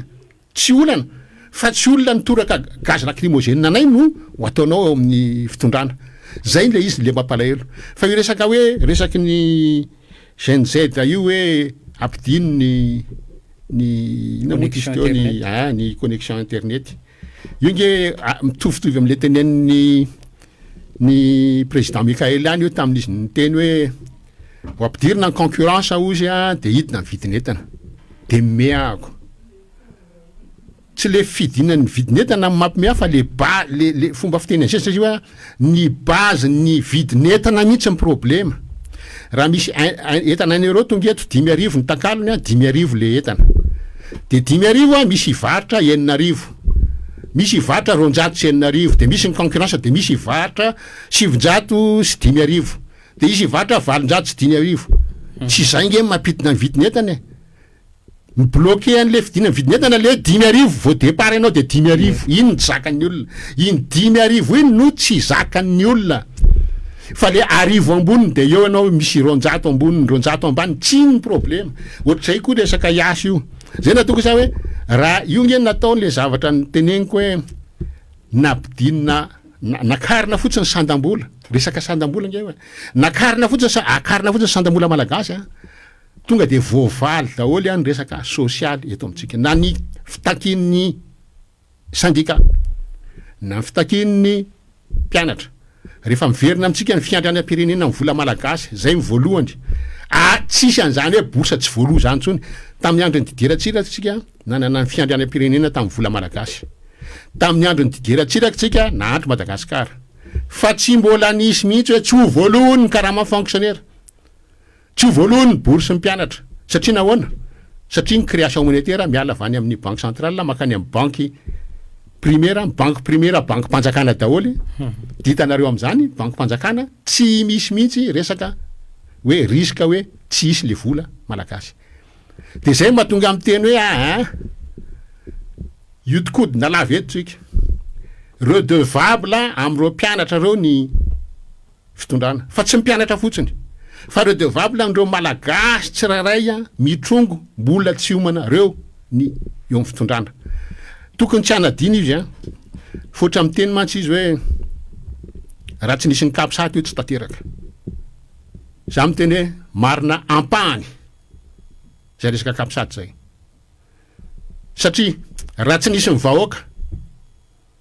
Speaker 2: tsy olana fa tsy olona nitoraka gaz lacrymogène anay no ho ataonao eo amin'ny fitondrana zay le izy le mampalahelo fa io resaka hoe resaky ny GNZ io hoe ampidino ny connexion internet io nge mitovitovy am'le teneniny ny président Mikael any io tamin'izy niteny hoe ho ampidirina ny concurrence ozy de hidina ny vidinetana de meako tsy le fidinany vidinetana mampimeha fa le fomba fiteny an'zay satria ny base ny vidinetana mihitsy ny problema raha misy entana any euro tonga eto 10,000 ny takalony 10,000 le entana de 10,000 misy ivaratra 9,000 misy ivaratra 200 sy 9,000 de misy ny concurrence de misy ivaratra 700 sy 10,000 de izy ivaratra 400 sy 10,000 tsy zay nge mampitina ny vidinetana mibloqué an'le fidina ny vidinetana le 10,000 vao départ ianao de 10,000 iny zakan'ny olona iny 10,000 iny no tsy zakan'ny olona fa le arivo amboniny de eo ianao misy 200 amboniny 200 ambany tsy ny problema ohatr'izay koa resaka iasy io zay natoko sa hoe raha io nge nataon'le zavatra nyteneniko hoe nampidinina nakarina fotsiny sandam-bola resaka sandam-bola nge hoe nakarina fotsiny sandam-bola malagasy tonga de voavaly daholy any resaka sosialy eto amintsika na ny fitakin'ny syndicat na ny fitakin'ny mpianatra rehefa miverina amintsika ny fiandrianam-pirenena ny vola malagasy zay mivoalohany tsisy an'zany hoe borsa tsy voaloha zany tsony tamin'ny andro ny dideratsiraka tsika nanana ny fiandrianam-pirenena tamin'ny vola malagasy tamin'ny andro ny dideratsiraka tsika nahandro Madagasikara fa tsy mbola nisy mihitsy hoe tsy ho voalohany ny karama fonctionnaire tsy ho voalohany borsa mpianatra satria nahoana satria ny création monétaire miala avany amin'ny banque centrale makany amin'ny banque primaire banque mpanjakana daholy ditanareo am'zany banque mpanjakana tsy misy mihitsy resaka hoe risque hoe tsy isy le vola malagasy de zay mahatonga amin'ny teny hoe iodikodina lava eto tsika redevable am'ireo mpianatra reo ny fitondrana fa tsy mpianatra fotsiny fa redevable am'ireo malagasy tsirairay mitrongo mbola tsy homana reo ny eo amin'ny fitondrana tokony tsy anadiny izy foatra amin'ny teny mantsy izy hoe raha tsy nisy ny kapisaty io tsy tanteraka za miteny hoe marina ampahany zay resaka kapisaty zay satria raha tsy nisy ny vahoaka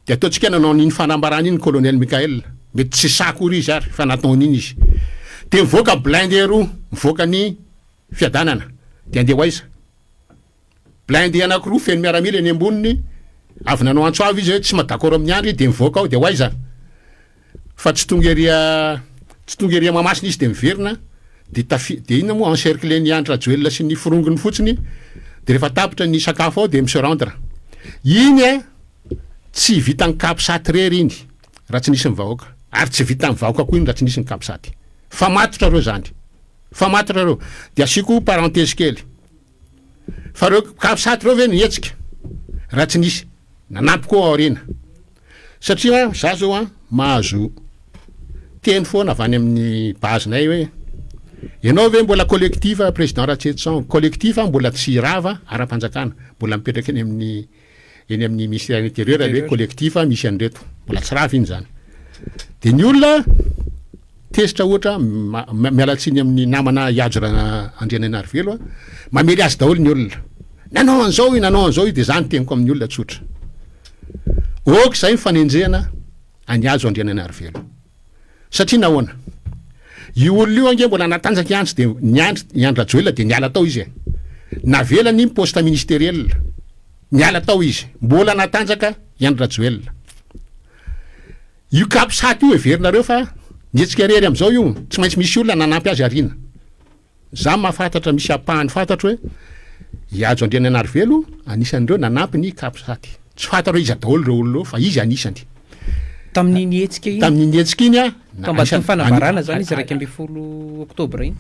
Speaker 2: de ataontsika nanao n'iny fanambarana iny colonel Mikael mety tsy sakory izy ary fa nataon'iny izy de mivoaka blindé roa mivoaka ny fiadanana de andeha hoaiza blindé anakiroa feno miaramila eny amboniny avy nanao antso avy izy hoe tsy madakoro amin'ny andro de mivoaka ao de hoaiza fa tsy tonga eria mamasina izy de miverina de ina moa encercler ny andra Joel sy ny firongony fotsiny de rehefa tapitra ny sakafo ao de se rendre iny tsy vita ny kapisaty rery iny raha tsy nisy ny vahoaka ary tsy vita ny vahoaka koa iny raha tsy nisy ny kapisaty fa matotra reo zany fa matotra reo de asiko parenthèse kely fa reo kapisaty reo ve nietsika raha tsy nisy nanampy koa aorina satria za zao mahazo teny foana avy any amin'ny bazinay hoe ianao ve mbola collectif président Ratsetson collectif mbola tsy rava ara-panjakana mbola mipetraka eny amin'ny ministère intérieur hoe collectif misy an'reto mbola tsy rava iny zany de ny olona tesitra ohatra mialatsiny amin'ny namana iajy raha andriana anarivelo a mamely azy daholo ny olona nanao an'izao io de zany teniko amin'ny olona tsotra oka zay mifanenjehana anyazo andriana anarivelo satria nahoana io olona io ange mbola natanjaka iandry de niandra joela de niala tao izy navela ny poste ministériel niala tao izy mbola natanjaka iandra joela io kapisaty io everinareo fa nietsika rery am'izao io tsy maintsy misy olona nanampy azy arina za mahafantatra misy apahany fantatro hoe ihajo andriana anarivelo anisan'ireo nanampy ny kapisaty tsy fantaro izy daholo reo olona fa izy anisany
Speaker 1: tamin'ny nietsika iny
Speaker 2: tamin'ny nietsika iny a
Speaker 1: tambatiny fanavarana zany izy 2 oktobra iny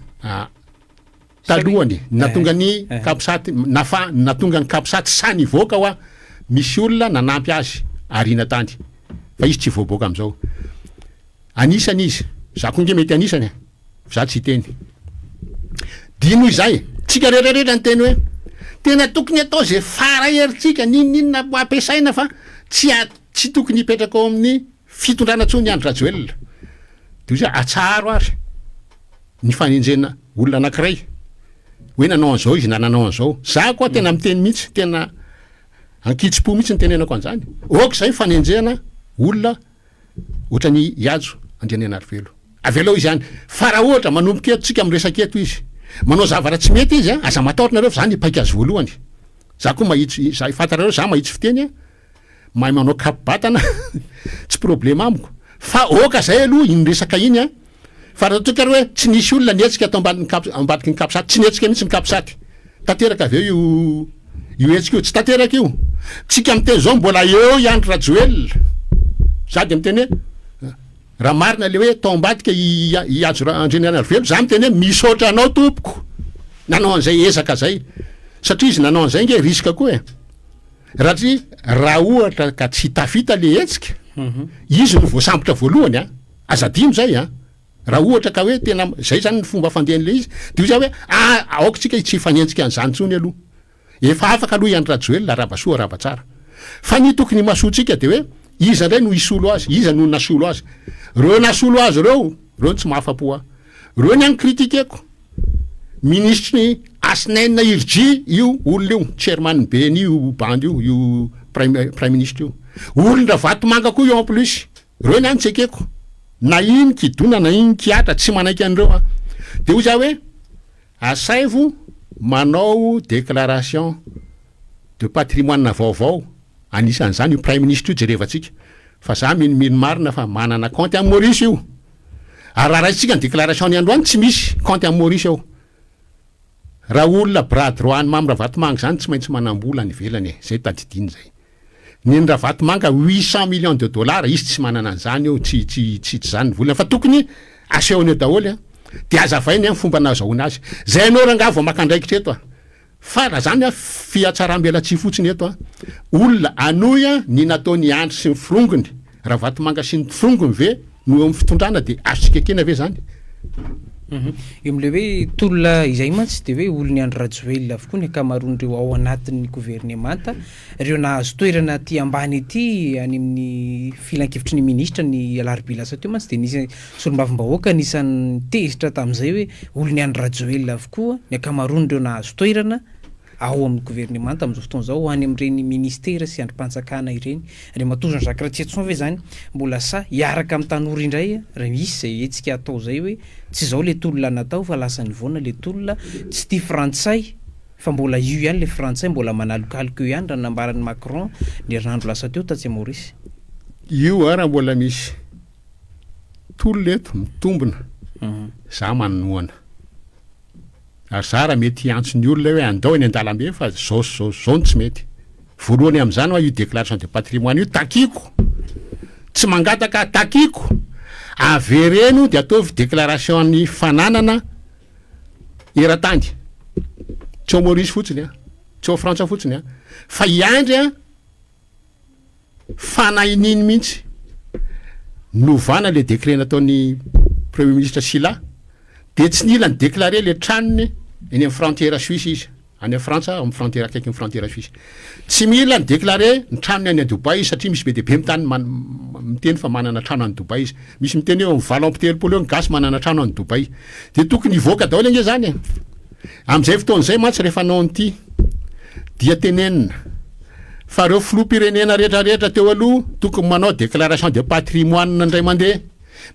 Speaker 2: talohany natonga ny kapisaty natonga ny kapisaty sa nivoaka hoa misy olona nanampy azy arina tany fa izy tsy voaboaka am'izao anisany izy za konge mety anisany za tsy teny dino izay tsika rehetrarehetra ny teny hoe tena tokony atao zay fara heritsika ninninona ampiasaina fa tsy tokony hipetraka ao amin'ny fitondrana tso ny andro rajoelona de izy atsaro ary ny fanenjena olona anankiray hoe nanao an'izao izy na nanao an'izao za koa tena miteny mihitsy tena ankitsim-po mihitsy ny tenenako an'izany oka zay fanenjehana olona ohatra ny ihajo andriana anarivelo avelao izy any fa raha ohatra manomboka eto tsika miresaka eto izy manao zavatra tsy mety izy aza mataotrareo fa zany hipaika azy voalohany za koa mahitsy za fantarareo za mahitsy fiteny mahay manao kapibatana tsy problema amiko fa oka zay aloha iny resaka iny fa raha toka hoe tsy nisy olona nietsika atao ambadiky ny kapisaty tsy nietsika mihitsy ny kapisaty tanteraka aveo io etsika io tsy tanteraka io tsika miteny zao mbola eo iandro rajoelona sady miteny hoe raha marina le hoe tao ambadika ihajo andriana anarivelo za miteny hoe misaotra anao tompoko nanao an'izay ezaka zay satria izy nanao an'izay nge riska koa raha ohatra ka tsy tafita le etsika izy no voasambotra voalohany azadimo zay raha ohatra ka hoe tena zay zany ny fomba fandehan'le izy de izy hoe aoka tsika tsy fanenjika an'izany tsony aloha efa afaka aloha iandro rajoelona rabasoa rabatsara fa ny tokony masoatsika de hoe iza ndray no isolo azy iza no nasolo azy reo nasolo azy reo tsy mahafapo reo ny any kritikeko ministry asinaina irg io olona io chairman ben io band io prime ministre io olona vatomanga koa io en plus reo ny any tsekeko na iny kidona na iny kiatra tsy manaiky an'ireo de ho za hoe asaivo manao déclaration de patrimoine vaovao anisan'izany io prime ministre io jerevatsika fa za minomino marina fa manana compte amin'ny Maurice io ary raha raitsika ny déclaration ny androany tsy misy compte amin'ny Maurice ao raha olona bras droit ny mamra vatomanga zany tsy maintsy manambola ny velany zay tadidiny zay ny raha vatomanga 800 millions de dollars izy tsy manana an'izany eo tsy zany ny volana fa tokony asehony eo daholo de azavainy ny fomba nazahoana azy zay anao ranga vao makandraikitra eto fa raha zany fiatsaram-bela tsy fotsiny eto olona anoya ny nataony andry sy mifirongony raha vatomanga sy ny firongony ve no amin'ny fitondrana de azotsika ekena ve zany
Speaker 1: io am'le hoe tolona izay mantsy de hoe olony andro rajoelona avokoa ny akamaroan'ireo ao anatin'ny gouvernemanta ireo nahazo toerana ty ambany ity any amin'ny filan-kevitry ny ministra ny alarobia teo mantsy de nisy solombavim-bahoaka nisan'ny tezitra tamin'izay hoe olony andro rajoelona avokoa ny akamaroan'ireo nahazo toerana ao amin'ny gouvernemanta amin'izao fotoana zao any amin'ireny ministera sy androm-panjakana ireny re matozany zakiraha tsy etson ve zany mbola sa hiaraka amin'ny tanora indray raha misy zay etsika atao zay hoe tsy zao le tolona natao fa lasa nivoana le tolona tsy tia frantsay fa mbola io ihany le frantsay mbola manalokaloka io ihany raha nambaran'ny Macron ny herinandro lasa teo tatsy Maurice
Speaker 2: io raha mbola misy tolona eto mitombona za manoana ary za raha mety antso ny olona hoe andao eny an-dalambe fa zao ny tsy mety voalohany am'izany hoa io déclaration de patrimoine io takiko tsy mangataka takiko avereno de ataovy déclaration ny fananana eran-tany tsy ao Maurice fotsiny tsy ao Frantsa fotsiny fa iandry fanahininy mihitsy novana le décret nataony premier ministre Silla de tsy nila ny déclarer le tranony eny amin'ny frontière suisse izy any Frantsa amin'ny frontière akaiky ny frontière suisse tsy mila ny déclarer ny tranony any Dubai satria misy be de be mitany miteny fa manana trano any Dubai izy. Misy miteny eo valo ampitelopolo eo ny gasy manana trano any Dubai. De tokony hivoaka daholo ange zany. Am'izay fotoan'izay mantsy rehefa anao an'ity dia tenenina fa reo filoham-pirenena rehetrarehetra teo aloha tokony manao déclaration de patrimoine indray mandeha.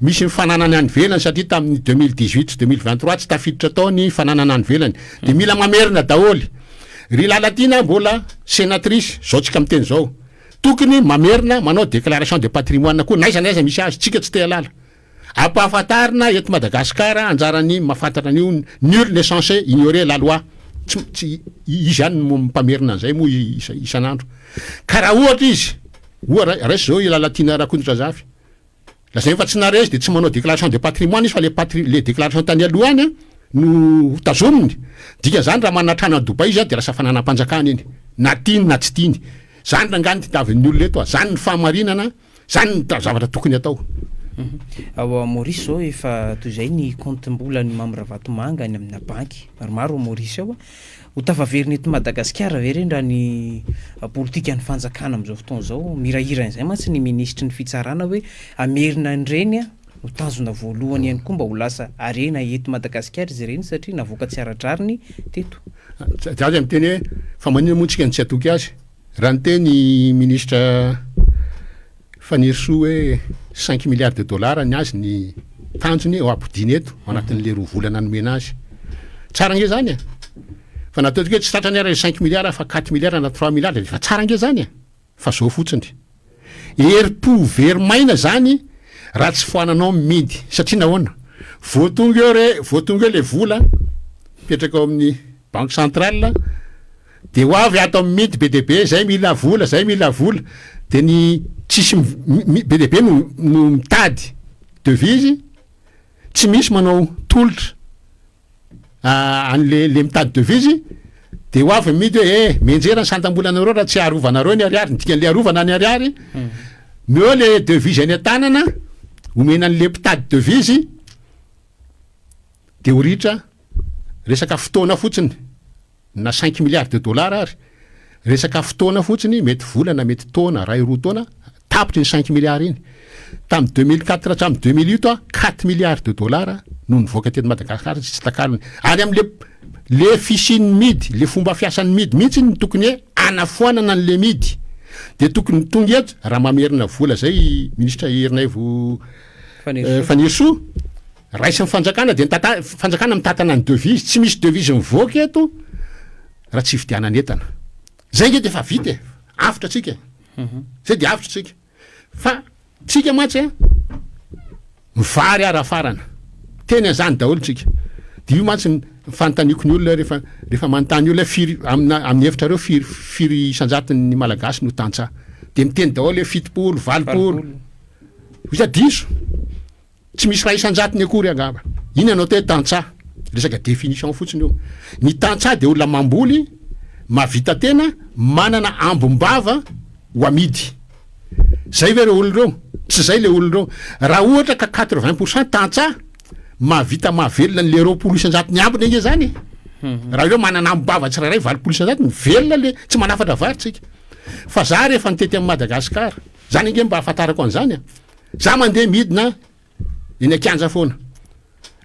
Speaker 2: Misy ny fananana any velany satria tamin'ny 2018 2023 tsy tafiditra tao ny fananana any velany. De mila mamerina daholy. Ry Lalatina mbola sénatrice, zao tsika miteny zao. Tokony mamerina manao déclaration de patrimoine koa naiza misy azy tsika tsy te halala. Ampahafantarina eto Madagasikara anjarany mahafantatra an'io nul n'est censé ignorer la loi. Tsy izy ihany no mimpamerina an'izay moa isan'andro. Ka raha ohatra izy, resy zao i Lalatina Rakotondrazafy. Lazay fa tsy naresy de tsy manao déclaration de patrimoine izy fa le déclaration tany aloha any no tazominy. Dika zany raha manana trano a Dubai izy de lasa fananam-panjakana iny. Na tiany na tsy tiany. Zany rangany titavin'ny olona eto. Zany ny fahamarinana, zany ny zavatra tokony atao.
Speaker 1: Ao a Maurice zao efa toy izay ny compte-mbola ny Mamy Ravatomanga any amina banky. Maromaro Maurice ao. Ho tafaverina eto Madagasikara ve reny raha ny politika ny fanjakana am'izao fotoana zao mirahira an'izay mantsy ny ministry ny fitsarana hoe amerina an'ireny ho tanjona voalohany ihany koa mba ho lasa arena eto Madagasikara izy ireny satria navoaka tsy aratrariny teto.
Speaker 2: Zaza miteny hoe fa manino moa tsika ny tsy atoky azy. Raha niteny ministre Fanisoa hoe 5 milliards de dollars ny azy ny tanjony ao ampidiny eto anatin'le 2 volana nomena azy. Tsara nge zany e. Fa natao hoe tsy tratrany ara 5 milliards fa 4 milliards na 3 milliards fa tsara nge zany e. Fa zao fotsiny. Herim-po verimaina zany raha tsy foananao midy satria nahoana voatonga eo le vola petraka ao amin'ny banque centrale de ho avy ato amin'ny midy BDB zay mila vola de ny tsisy BDB no mitady devise tsy misy manao tolotra an'le mitady devise de ho avy midy hoe menjera ny santam-bolanareo raha tsy arovanareo ny ariary dikan'le arovana ny ariary meo le devise any an-tanana omena an'le mpitady devise de ho ritra resaka fotoana fotsiny na 5 milliards de dollars ary resaka fotoana fotsiny mety volana mety taona ray roa taona tapitry ny 5 milliards iny tamin'ny 2004 hatramin'ny 2008 4 milliards de dollars no nivoaka teto Madagasikara tsy takalony any am'le fisiny midy le fomba fiasan'ny midy mihitsy ny tokony hoe anafoanana an'le midy de tokony tonga eto raha mamerina vola zay ministra Herinaivo Fanisoa raisin'ny fanjakana de fanjakana mitatana ny devise tsy misy devise mivoaka eto raha tsy fidianana entana zay nge de fa vita e afitra tsika zay de afitra tsika fa tsika matsy mivary ara farana teny azany daholo tsika de io matsy fantaniko ny olona rehefa manontany olona firy amin'ny efitra reo firy isanjaton'ny malagasy no tantsa de miteny daholo hoe 70 80 iza diso tsy misy raha isanjatony akory angamba iny anao te tantsa resaka définition fotsiny io ny tantsa de olona mamboly mavita tena manana ambombava ho amidy zay ve reo olona reo tsy zay le olona reo raha ohatra ka 80% tantsa mavita mahavelona n'le 20 isanjatony ambiny nge zany raha reo manana ambombava tsirairay 20 isanjatony velona le tsy manafatra vary tsika fa za rehefa nitety amin'ny Madagasikara zany nge mba ahafantarako an'izany za mandeha midina eny akianja foana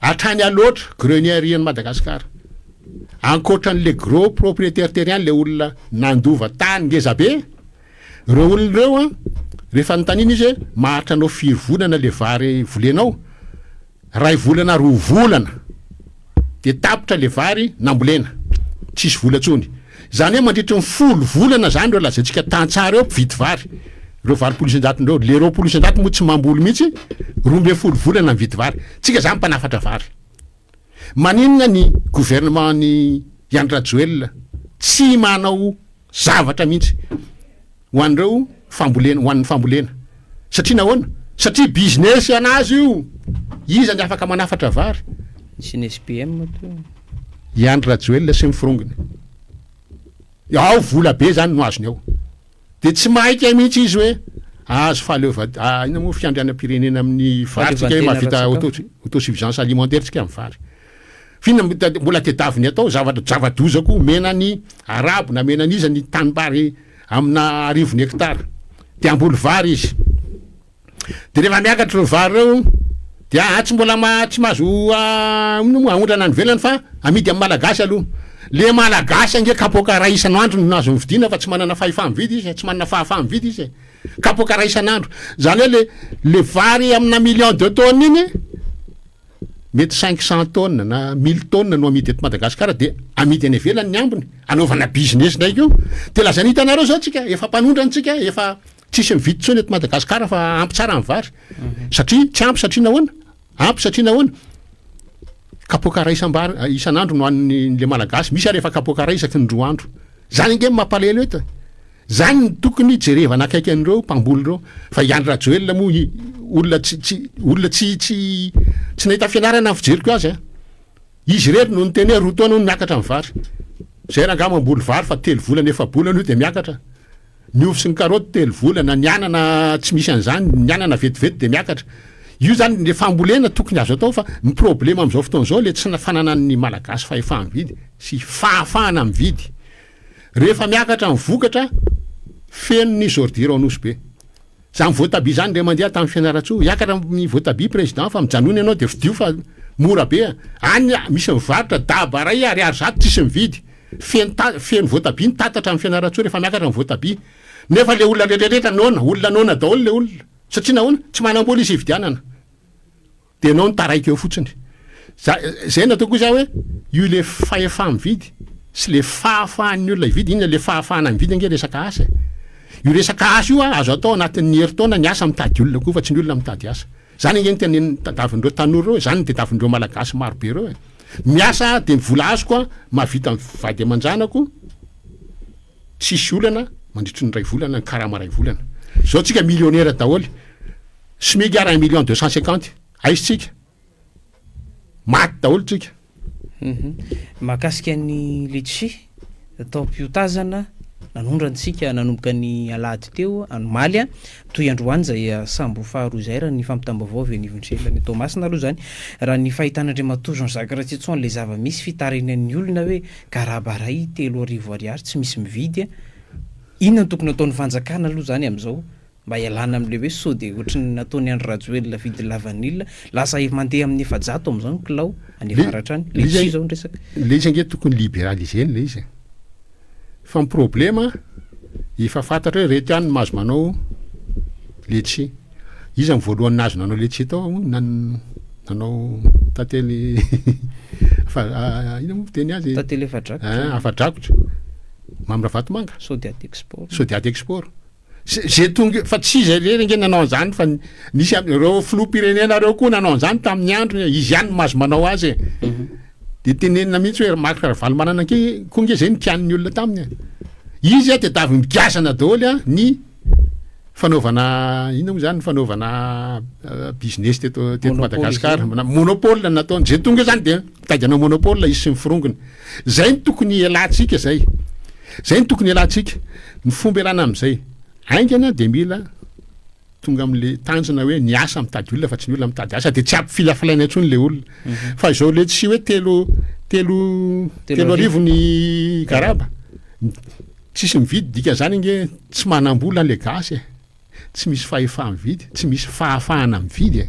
Speaker 2: atrany aloatra grenière any Madagasikara ankoatran'le gros propriétaire terrien le olona nandova tany ngezabe reo olona reo rehefa nitaniny izy maharitra anao 4 volana le vary volenao ray volana 2 volana de tapitra le vary nambolena tsisy vola-tsony zany hoe mandritra ny 10 volana zany reo lazantsika tantsara eo mpividy vary reo 20 isanjatony reo le 20 isanjatony moa tsy mamboly mihitsy 12 volana mividy vary tsika zany mpanafatra vary maninona ny gouvernement ny Andry Rajoelina tsy manao zavatra mihitsy ho an'ireo fambolena ho an'ny fambolena satria nahoana satria business anazy io izy ny afaka manafatra vary
Speaker 1: sy ny SPM to
Speaker 2: Andry Rajoelina sy mifirongony ao vola be zany no azony ao de tsy maika mihitsy izy hoe azo faleova ina moa fiandrianam-pirenena amin'ny vary tsika hoe mahavita autosuffisance alimentaire tsika amin'ny vary fina mbola tedaviny atao zavadozako mena ny arabo na mena n'iza ny tanimbary amina 10 hectare de amboly vary izy de rehefa miakatra reo vary reo de tsy mbola tsy mahazo aondrana ny velany fa amidy amin'ny malagasy aloha le malagasy ange kapokara isan'andro no nazo mividina fa tsy manana fahefa mividy izy tsy manana fahafa mividy izy kapokara isan'andro zany hoe le vary amina million de tonnes iny mety 500 tonnes na 1000 tonnes no amidy eto Madagasikara de amidy any ivelany ny ambony anaovana business ndraiky io de lazany hitanareo zao tsika efa mpanondrana tsika efa tsisy mividy tsony eto Madagasikara fa ampy tsara ny vary satria tsy ampy satria nahoana ampy satria nahoana kapokara isan'andro no an'ny le malagasy misy ary efa kapokara isaky ny 2 andro zany nge mampalahelo eto zany ny tokony jerevana akaiky an'ireo mpamboly reo fa Iany Rajoelina moa olona tsy nahita fianarana amin'ny fijeriko azy izy rery no niteny hoe 2 taona no miakatra amin'ny vary zay raha angamba mamboly vary fa 3 volana efa bolana io de miakatra ny ovy sy ny karoty 3 volana ny anana tsy misy an'izany ny anana vetivety de miakatra io zany le fambolena tokony azo atao fa ny problema am'izao fotoana zao le tsy nafananan'ny malagasy fahefa mividy sy fahafahana mividy rehefa miakatra ny vokatra feno ny ordure anosy be zany voatabia zany le mandeha tamin'ny fianaratsoa iakatra ny voatabia président fa mijanony ianao de vidio fa mora be any misy mivarotra dabaray ariary zato tsisy mividy feno voatabia ny tatatra amin'ny fianaratsoa rehefa miakatra ny voatabia nefa le olona rehetrarehetra olona nona daholo le olona satria nahoana tsy manam-bola izy hividianana de anao ny taraiky eo fotsiny zay nataoko za hoe io le fahefa mividy sy le fahafahan'ny olona hividy iny le fahafahana mividy ange resaka asa io resaka asa io azo atao anatin'ny herintaona ny asa mitady olona koa fa tsy ny olona mitady asa zany ange ny teny tadavindreo tanora reo zany ny tedavindreo malagasy marobe reo miasa de mivola azo koa mahavita vady aman-janako tsisy olana mandritry ny 2 volana ny karama 2 volana zao tsika millionnaire daholo SMIC ara 1,250,000 aizitsika maty daholo tsika
Speaker 1: mahakasika ny letchi taom-piotazana nanondransika nanomboka ny alady teo anomaly toy androany zay sambo faharoa zay raha ny fampitambavao avy anivontsela ny Tomasina aloha zany raha ny fahitan'Andriamantozy Zakaratsiatson le zava-misy fitarinan'ny olona hoe garabaray 3,000 ariary tsy misy mividy inona tokony ataon'ny fanjakana aloha zany am'izao mba ialana am'le hoe sao de ohatrany nataony Andro Rajoelina vidy lavanila lasa mandeha amin'ny 700 am'izao ny kilao any avaratra any le izy zao resaka
Speaker 2: le izy ange tokony libéralisena le izy fa ny problema efa fantatra hoe reto ihany mahazo manao letchi izy amin'ny voalohany nazo nanao letchi tao nanao tately ina moa teny azy
Speaker 1: tately
Speaker 2: afadrakotra Mamravatomanga
Speaker 1: Sodiaty
Speaker 2: export zay tonga fa tsy zay rery nge nanao an'izany fa nisy reo filoham-pirenena reo koa nanao an'izany tamin'ny andro izy ihany mahazo manao azy de tenenina mihitsy hoe Marc Ravalomanana koa nge zay nitian'ny olona taminy izy de davy mikiasana daholo ny fanaovana ina moa zany fanaovana business teto Madagasikara monopole nataony zay tonga zany de mitady anao monopole izy sy mifirongony zay ny tokony ialatsika zay ny tokony ialatsika ny fomba ialana am'izay aingana de mila tonga am'le tanjona hoe ny asa mitady olona fa tsy ny olona mitady asa de tsy ampy filafalaina intsony le olona fa izao le tsy hoe telo arivo ny garaba tsisy mividy dika zany nge tsy manam-bola le gasy tsy misy fahefa mividy tsy misy fahafahana mividy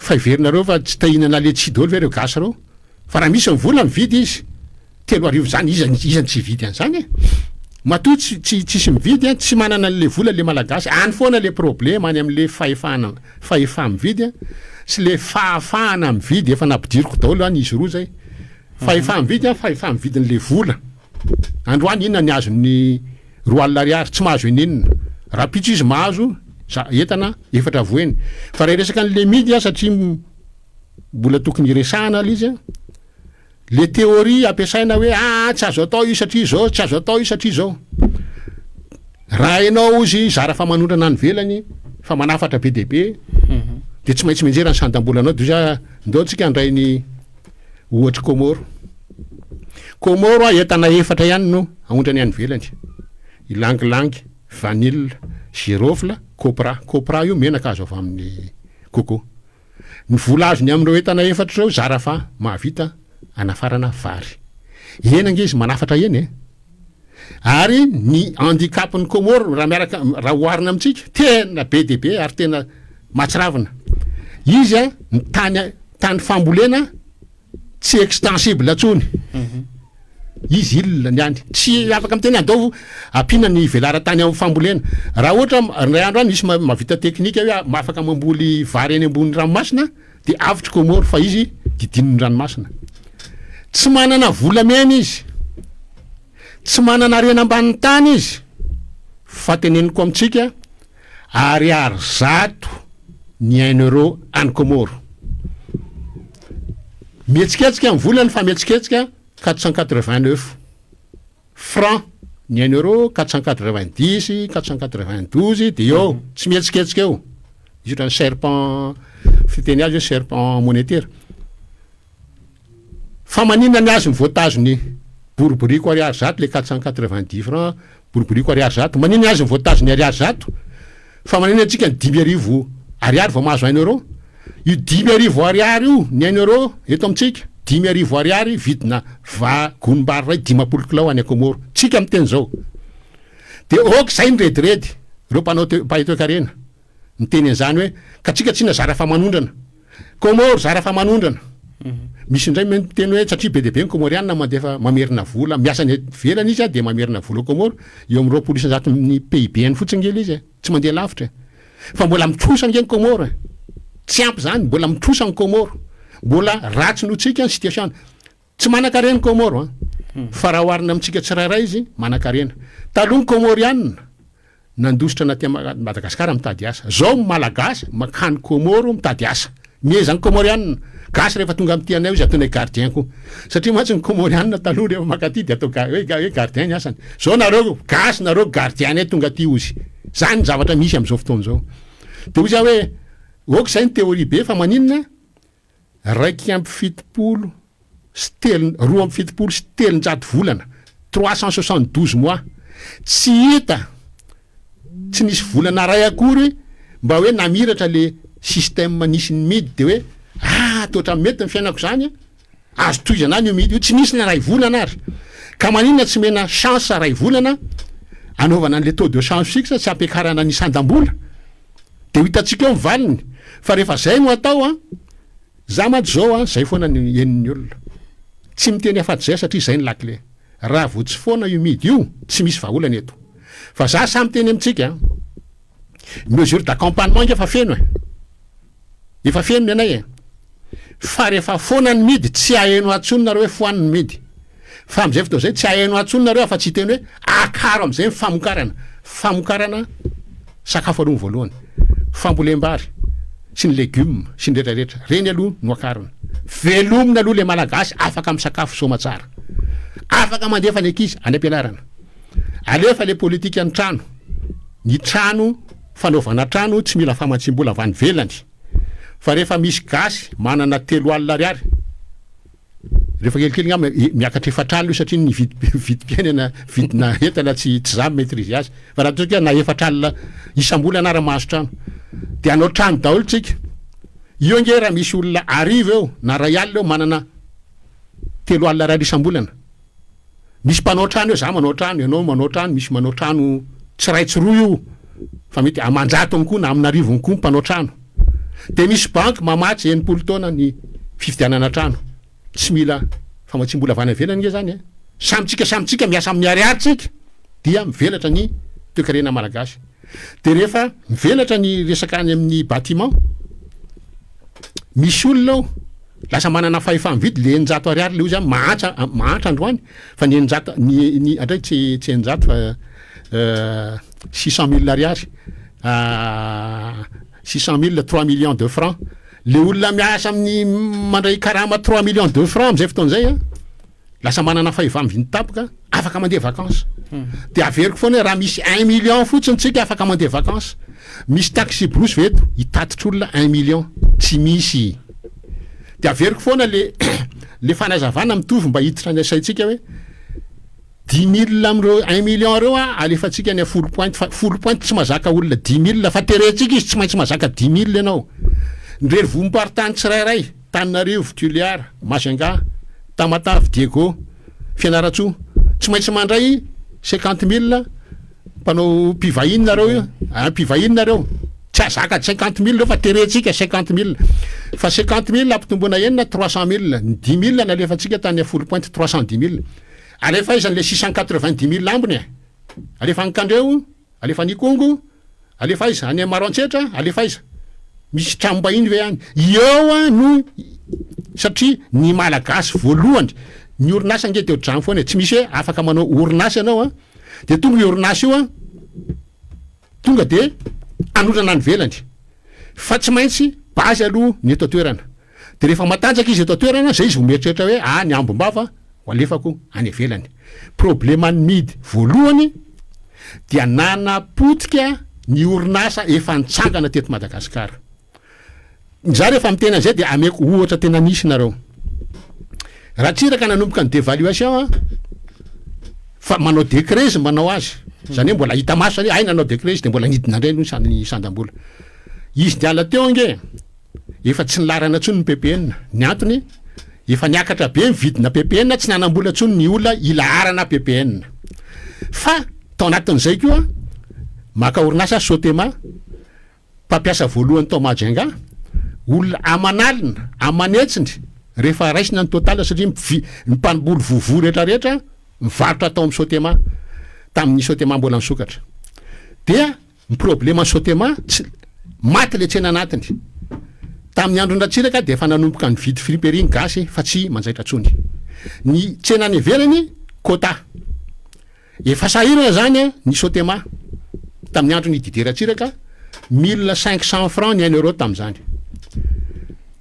Speaker 2: fa iverinareo fa tsy tahinana le tsy daholo ve reo gasy reo fa raha misy mivola mividy izy 3 arivo zany izany tsy vidy an'izany matoa tsisy mividy tsy manana le vola le malagasy any foana le problema any am'le fahefa mividy sy le fahafahana mividy efa nampidiriko daholo any izy roa zay fahefa mividin'le vola androany inona ny azony 2 ariary tsy mahazo enenina raha pitso izy mahazo entana 4 voeny fa raha resaka an'le midy satria mbola tokony iresahana al izy le théorie ampiasaina hoe tsy azo atao io satria zao tsy azo atao io satria zao raha ianao izy zara fa manondrana ny velany fa manafatra be de be de tsy maintsy menjera ny sandam-bolanao de ndao tsika andray ny ohatra Comoro entana 4 ihany no aondrany any velany ilangilangy vanille girofle copra io menaka azo avy amin'ny coco ny vola azony am'ireo entana 4 reo zara fa mahavita anafarana vary ena nge izy manafatra eny ary ny handicapny Comore raha miaraka raha oharina amintsika tena be de be ary tena matsiravina. Izy a ny tany fambolena tsy extensible atsony. Izy ilona niany tsy afaka am'teny andao ampina ny velara-tany amin'ny fambolena. Raha ohatra ray andro any misy mavita teknika hoe mahafaka mamboly vary eny ambony ranomasina de avotry Comore fa izy didin'ny ranomasina. Tsy manana volamena izy, tsy manana rena ambanin'ny tany izy, fa teneniko amintsika ariary zato ny €1 any Comore. Mihetsiketsika amin'ny volany fa mihetsiketsika 489 francs ny €1, 490, 492 de eo tsy mihetsiketsika eo. Izy ohatrany serpent fiteny azy hoe serpent monétaire. Fa maninona ny azy ny voatazony boriboriko ariary zato le 490 francs, boriboriko ariary zato. Maninona azy ny voatazony ariary zato? Fa maninona antsika ny 10,000 ariary vao mahazo €1. Io 10,000 ariary io ny €1 eto amitsika 10,000 ariary vidina gonim-bary ray 10 kilao any Comore. Tsika am'teny zao. De zay ny redredy reo mpahay toe-karena miteny an'izany hoe ka tsika tsy nazara fa manondrana. Comore zara fa manondrana. Misy indray miteny hoe satria be de be ny Comoriana mandefa mamerina vola, miasa ny velany izy de mamerina vola Comore, eo amin'ny 20 isanjato ny PIB-ny fotsiny ngely izy, tsy mandeha lavitra. Fa mbola mitrosa nge ny Comore. Tsy ampy zany, mbola mitrosa ny Comore. Mbola ratsy no tsika ny situation. Tsy manan-karena Comore fa raha oharina amintsika tsirairay izy manan-karena. Taloha ny Comoriana nandositra anaty Madagasikara mitady asa. Zao malagasy makany Comore mitady asa. Mieza ny Comoriana gasy rehefa tonga am'ty anay izy ataonay gardien koa. Satria matsy ny Comoriana taloha rehefa makaty de atao hoe gardien ny asany. Zao nareo gasy nareo gardien nay tonga aty ozy. Zany ny zavatra misy am'izao fotoana zao. De ozy hoe zay ny théorie be fa maninona 2,70 sy 2,70 sy 300 volana 372 mois tsy hita tsy nisy volana ray akory mba hoe namiratra le système nisy ny midy de hoe toatra mety ny fiainako zany azo toizana ny io midy io tsy nisy na ray volana ary ka maninona tsy mena chance ray volana anaovana an'le taux de chance fixe tsy ampiakarana ny sandam-bola de ho hitantsika eo mivaliny fa rehefa zay no atao za maty zao zay foana ny enin'ny olona tsy miteny afaty zay satria zay ny lakile raha vo tsy foana io midy io tsy misy vaholana eto fa za samy teny amintsika mesure d'accompagnement efa feno efa feno anay fa rehefa foana ny midy tsy aheno atsony nareo hoe foaniny midy fa am'izay fotoa zay tsy aheno atsony nareo afa tsy teny hoe akaro am'izay famokarana sakafo aloha voalohany fambolem-bary sy ny legioma sy ny retraretra reny aloha no akarona velomina aloha le malagasy afaka amin'ny sakafo soma tsara afaka mandefa ny ankizy any am-pianarana alefa le politika ny trano fanaovana trano tsy mila famatsim-bola avany velany fa rehefa misy gasy manana 3 alina ariary rehefa kelikely ngamba miakatra efatralina io satria ny vidim-piainana vidina entana tsy za maîtrise azy fa raha toka na efatralina isam-bola anara mahazo trano de anao trano daholo tsika io nge raha misy olona arivo eo na ray alina eo manana 3 alina ariary isam-bolana misy mpanao trano eo za manao trano ianao manao trano misy manao trano tsy ray tsy roa io fa mety amanjato any koa na amin'ny arivony koa mpanao trano de misy banky mamatsy 80 taona ny fividianana trano tsy mila famatsim-bola avana velany nge zany samitsika miasa amin'ny ariary tsika dia mivelatra ny toe-karena malagasy de rehefa mivelatra ny resaka any amin'ny bâtiment misy olona ao lasa manana fahefa-mividy le 900 ariary le ozy mahantra androany fa ny 900 ny andray tsy 900 fa 600 000 ariary 600 000 3 millions de francs le olona miasa amin'ny mandray karama 3 millions de francs am'izay fotoan'izay lasa manana fahefa-mividy tapoka afaka mandeha vacances de averiko foana hoe raha misy 1 million fotsiny tsika afaka mandeha vacances misy taxi brosy veto hitatitra olona 1 million tsy misy de averiko foana le fanazavana mitovy mba hiditra ny saitsika hoe 10 000 amreo 1 million reo alefatsika ny folo point tsy mazaka olona 10 000 fa terentsika izy tsy maintsy mazaka 10 000 ianao ndrery vompartany tsirairay Tananarivo, Tuliara, Majunga, Tamatave, Diego, Fianaratsoa tsy maintsy mandray 50 000 mpanao mpivahiny nareo io mpivahiny nareo tsy azaka 50 000 reo fa terentsika 50 000 fa 50 000 ampitombona enina 300 000 ny 10 000 nalefatsika tany a folo point 310 000 alefa izany le 690 000 ambony alefa ankandreo alefa nikongo alefa iza any Maroantsetra alefa iza misy trambahiny ve any eo no satria ny malagasy voalohany ny orinasa nge teo drano foana tsy misy hoe afaka manao orinasa ianao de tonga io orinasa io tonga de anondrana ny velany fa tsy maintsy bazy aloha ny eto toerana de rehefa matanjaka izy eto toerana zay izy vomieritreritra hoe ny ambombava ho alefako any velany problema ny midy voalohany dia nanapotika ny orinasa efa nitsangana teto Madagasikara za rehefa mitena zay de ameko ohatra tena nisy nareo raha tsiraka nanomboka ny dévaluation fa manao décret izy manao azy zany hoe mbola hita maso ay nanao décret izy de mbola nidina ndray no sandam-bola izy de ala teo nge efa tsy nilarana ntsony ny PPN ny antony efa niakatra be mividina PPN tsy nanam-bola ntsony ny olona ilaharana PPN fa tao anatin'izay koa maka orinasa Sotema mpampiasa voalohany tao Majenga olona amanalina amanetsiny rehefa raisina ny total satria mpamboly vovo rehetrarehetra mivarotra tao amin'ny Sotema tamin'ny Sotema mbola misokatra dia ny problema Sotema tsy maty le tsena anatiny tamin'ny andro ndratsiraka de efa nanomboka ny vidy friperie gasy fa tsy manjaitra tsony ny tsena ny ivelany quota efa sahirana zany ny Sotema tamin'ny andro ny dideratsiraka 1500 francs ny 1 euro tamin'izany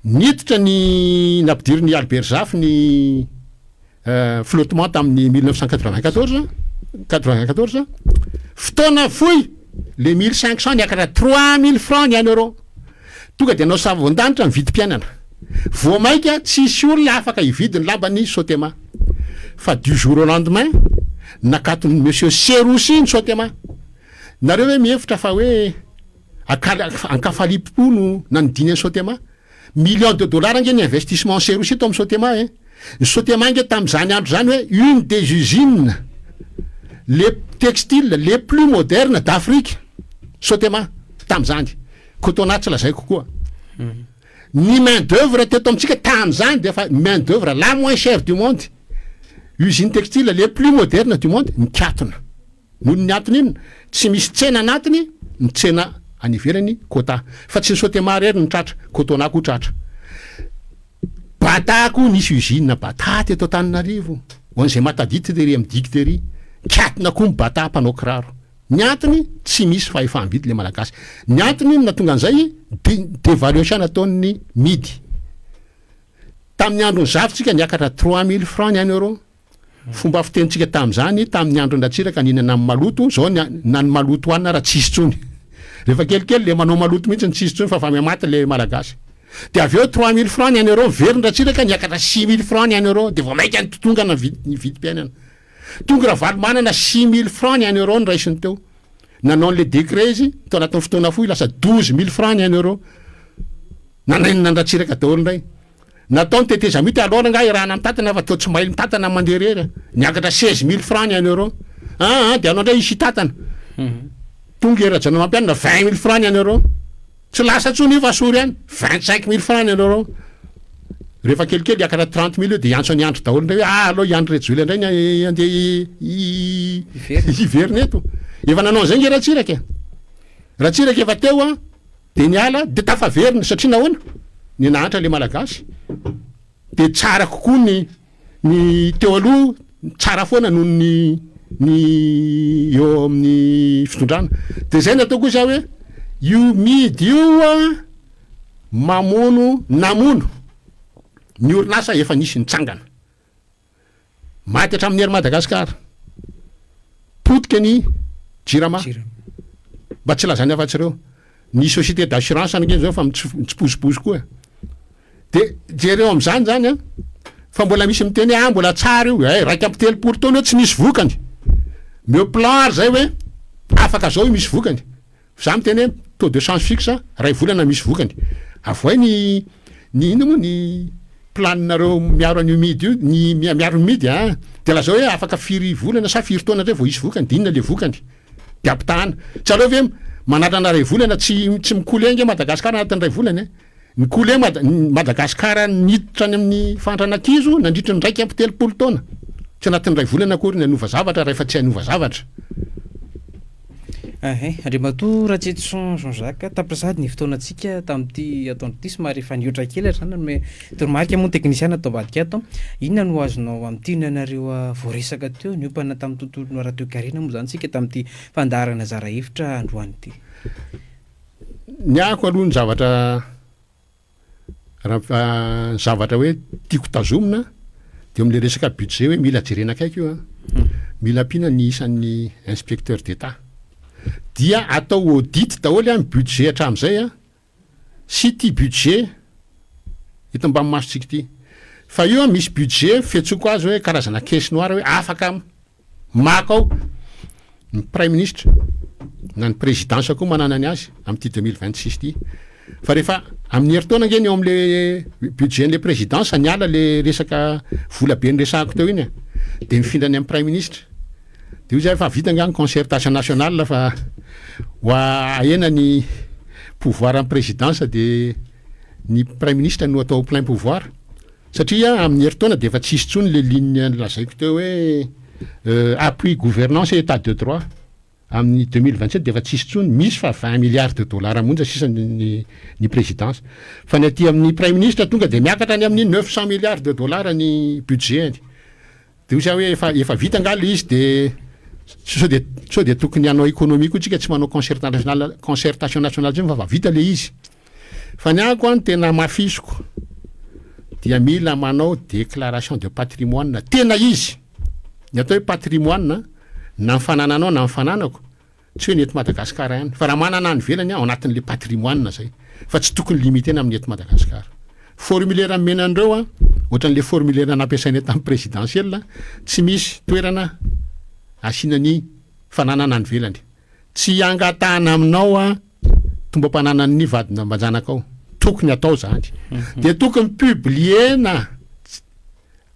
Speaker 2: niditra ny nampidiry ny Albert Zaf ny flottement tamin'ny 1994 fotoana foy le 1500 niakatra 3000 francs ny 1 euro tonga de anao savon-danitra mividy mpianana voamaika tsisy olona afaka hividy ny lambany Sotema fa du jour au lendemain nakatony monsieur Seroussi ny Sotema nareo hoe mihevitra fa hoe ankafalipono nanodiny ny Sotema millions de dollars nge ny investissement Seroussi tao amin'ny Sotema ny Sotema nge tamin'izany andro zany hoe une des usines les textiles les plus modernes d'Afrique Sotema tamin'izany cotona tsy lazay kokoa ny main d'œuvre teto amintsika tamin'izany de fa main d'œuvre la moins chère du monde usine textile les plus modernes du monde nikatona noho ny antony iny tsy misy tsena anatiny ny tsena any ivelany quota fa tsy ny Sotema rery ny tratra cotona koa tratra Bata koa nisy usine Bata teto Antananarivo ho an'izay matadity tery amin'ny dicterie katona koa ny Bata mpanao kiraro ny antony tsy misy fahefam-bidy le malagasy ny antony natonga an'izay dévaluation nataon'ny midy tamin'ny andro ny zavitsika niakatra 3000 francs ny 1 euro fomba fitenitsika tamin'izany tamin'ny andro ndratsiraka ninana amin'ny maloto zao nany maloto hoanina raha tsisy tsony rehefa kelikely le manao maloto mihitsy ny tsisy tsony fa mamaty le malagasy de avy eo 3000 francs ny 1 euro verindratsiraka niakatra 6000 francs ny 1 euro de vao maika ny totonga na vidim-piainana tonga raha valo manana 6000 francs ny 1 euro ny raisiny teo nanao le décret izy tao anatin'ny fotoana foy lasa 12000 francs ny 1 euro nanainina ndratsiraka daholo ndray natao ny teteza mity alora nga irahana mitatana fa teo tsy maily mitatana manderery niakatra 16000 francs ny 1 euro de anao ndray isy tatana tonga era-jana mampianina 20000 francs ny 1 euro tsy lasa tsony fa sory any 25000 francs ny 1 euro rehefa kelikely iakatra 30000 de iantso ny andro daholo ndray hoe aloha iandro rejoila ndray andeha iveriny eto efa nanao zay nge ratsiraka efa teo de niala de tafaveriny satria nahoana ny nahantra le malagasy de tsara kokoa ny teo aloha tsara foana noho ny eo amin'ny fitondrana de zay natao koa za hoe io midy io namono ny orinasa efa nisy nitsangana maty hatramin'ny ery Madagasikara potika ny jirama mba tsy lazany afatsireo ny société d'assurance anake zao fa mitsipozipozy koa de jereo am'izany zany fa mbola misy miteny mbola tsara io raiky ampy telopolo taona eo tsy misy vokany meu plan ary zay hoe afaka zao io misy vokany za miteny hoe taux de change fixe ray volana misy vokany avoay ny ino moa planinareo miaro an'io midy io ny miaro ny midy a de lazao hoe afaka firy volana sa firy taona ndray vao isy vokany dinina le vokany de ampitahana tsy aleo ve manarana ray volana tsy mikolengy Madagasikara anatin'ny ray volana ny kole Madagasikara niditra any amin'ny fandranakizo nandritra ny raiky ampy 30 taona tsy anatin'ny ray volana akory ny anova zavatra rehefa tsy anova zavatra.
Speaker 1: Andriamato raha tsy Jean-Jacques tapirazady ny fotoanantsika tamin'ity ataon'ity somary efa niotra kely zany me toromarika moa teknisiana atao ambadika ato inona no azonao amin'ity nareo voaresaka teo niompana tamin'ny tontolo no radio karena moa zany tsika tamin'ity fandarana zara hevitra androany ity.
Speaker 2: Ny ako aloha ny zavatra hoe tiako tazomina de am'le resaka budget hoe mila jerena akaiky io mila ampina ny isan'ny inspecteur d'État dia atao audit daholo amin'ny budget hatramin'izay sy ty budget eto mba masontsika ity fa io misy budget fetsoko azy hoe karazana caisse noire hoe afaka maka ao ny prime ministre na ny présidence koa manana ny azy amin'ity 2026 ty fa rehefa amin'ny herintaona ngeny eo am'le budgetn'le présidence niala le resaka vola be nyresahako teo iny de mifindrany amin'ny prime ministre de io zay fa vita ngany concertation nationale fa hoa ahena ny pouvoir amin'ny présidence de ny prime ministre no atao plein pouvoir satria amin'ny herintaona de efa tsisy tsony le ligne lazaiko teo hoe appui gouvernance et état de droit amin'ny 2027 de efa tsisy tsony misy fa 20 milliards de dollars monja sisa ny présidence fa ny aty amin'ny prime ministre tonga de miakatra any amin'ny 900 milliards de dollars ny budget de io zay hoe efa vita ngala izy de sao de tokony hanao économie koa tsika tsy manao concertation nationale zay fa vita le izy fa ny ako any tena mafisoko dia mila manao déclaration de patrimoine tena izy ny atao hoe patrimoine na mifanananao na mifananako tsy hoe ny eto Madagasikara ihany fa raha manana ny velany ao anatin'le patrimoine zay fa tsy tokony limité amin'ny eto Madagasikara. Formulaire menandreo ohatran'le formulaire nampiasainy tamin'ny présidentielle tsy misy toerana asinany fananana ny velany tsy angatahana aminao tombam-pananan'ny vadina mbajanakao tokony atao zany de tokony publiena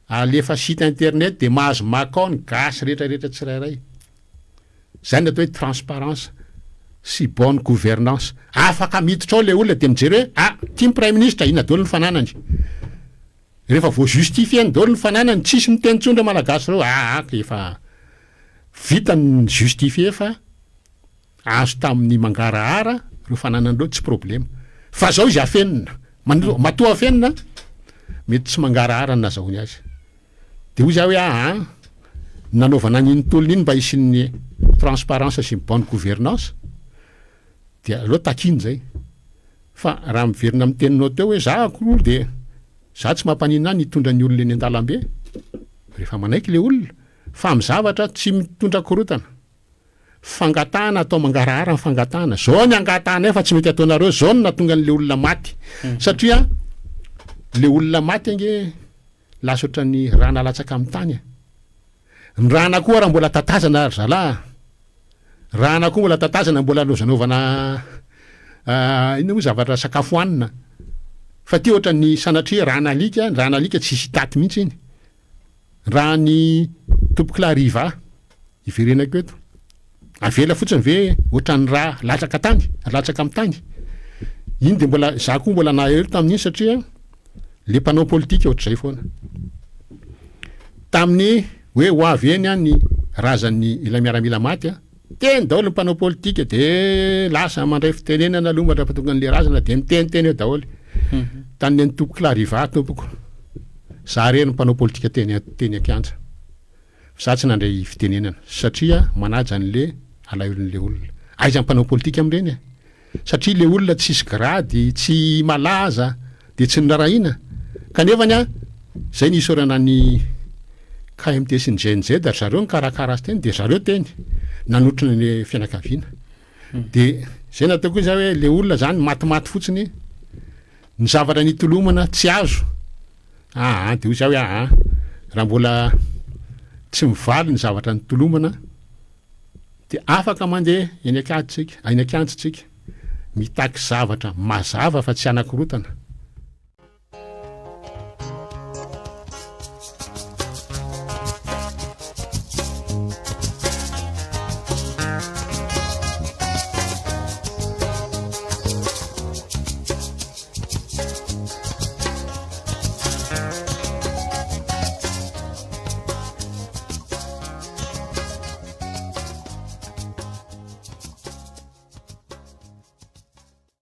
Speaker 2: alefa site internet de mahazo makao ny gasy rehetrarehetra tsirairay zany atao hoe transparence sy bonne gouvernance afaka miditra ao le olona de mijery hoe tia prime ministre ina daholo ny fananany rehefa vo justifieny daholo ny fananany tsisy miteny tsondra malagasy reo efa vita ny justifié fa azo tamin'ny mangarahara reo fananan'reo tsy problème fa zao izy afenina matoa afenina mety tsy mangarahara ny nazahony azy de io zay hoe nanaovana n'iny tolony iny mba isin'ny transparence sy bonne gouvernance de aleo takiny zay fa raha miverina amin'ny teninao teo hoe zahako de za tsy mampanina ny hitondra ny olona eny an-dalambe rehefa manaiky le olona fa mizavatra tsy mitondra korotana fangatahana atao mangarahara ny fangatahana zao ny angatahana fa tsy mety ataonareo zao no natonga n'le olona maty satria le olona maty ange lasa oatra ny rana latsaka amin'ny tany ny rana koa raha mbola tatazana zala rana koa mbola tatazana mbola lozanaovana ina moa zavatra sakafo hanina fa ty oatra ny sanatria rana alika tsy hisy taty mihitsy iny raha ny tompokila riva iverenako eto avela fotsiny ve ohatran'ny raha latsaka amin'ny tany iny de mbola za koa mbola nahery tamin'iny satria le mpanao politika ohatr'izay foana tamin'ny hoe ho avy eny ny razan'ny ila miaramila maty teny daholo ny mpanao politika de lasa mandray fitenenana aloha mandrapatonga n'le razana de miteniteny eo daholo tany ny tompokila riva tompoko za rery ny mpanao politika teny akianja za tsy nandray fitenenana satria manaja an'le alahilon'le olona aiza mpanao politika am'ireny satria le olona tsisy grady tsy malaza de tsy nirarahina kanefany zay ny isorana ny KMT sy ny GNZ ary zareo ny karakara azy teny de zareo teny nanotrina ny fianakaviana de zay nataoko za hoe le olona zany matimaty fotsiny ny zavatra nitolomana tsy azo de io za hoe raha mbola tsy mivaly ny zavatra nitolomana de afaka mandeha eny akiantsika mitaky zavatra mazava fa tsy anakorotana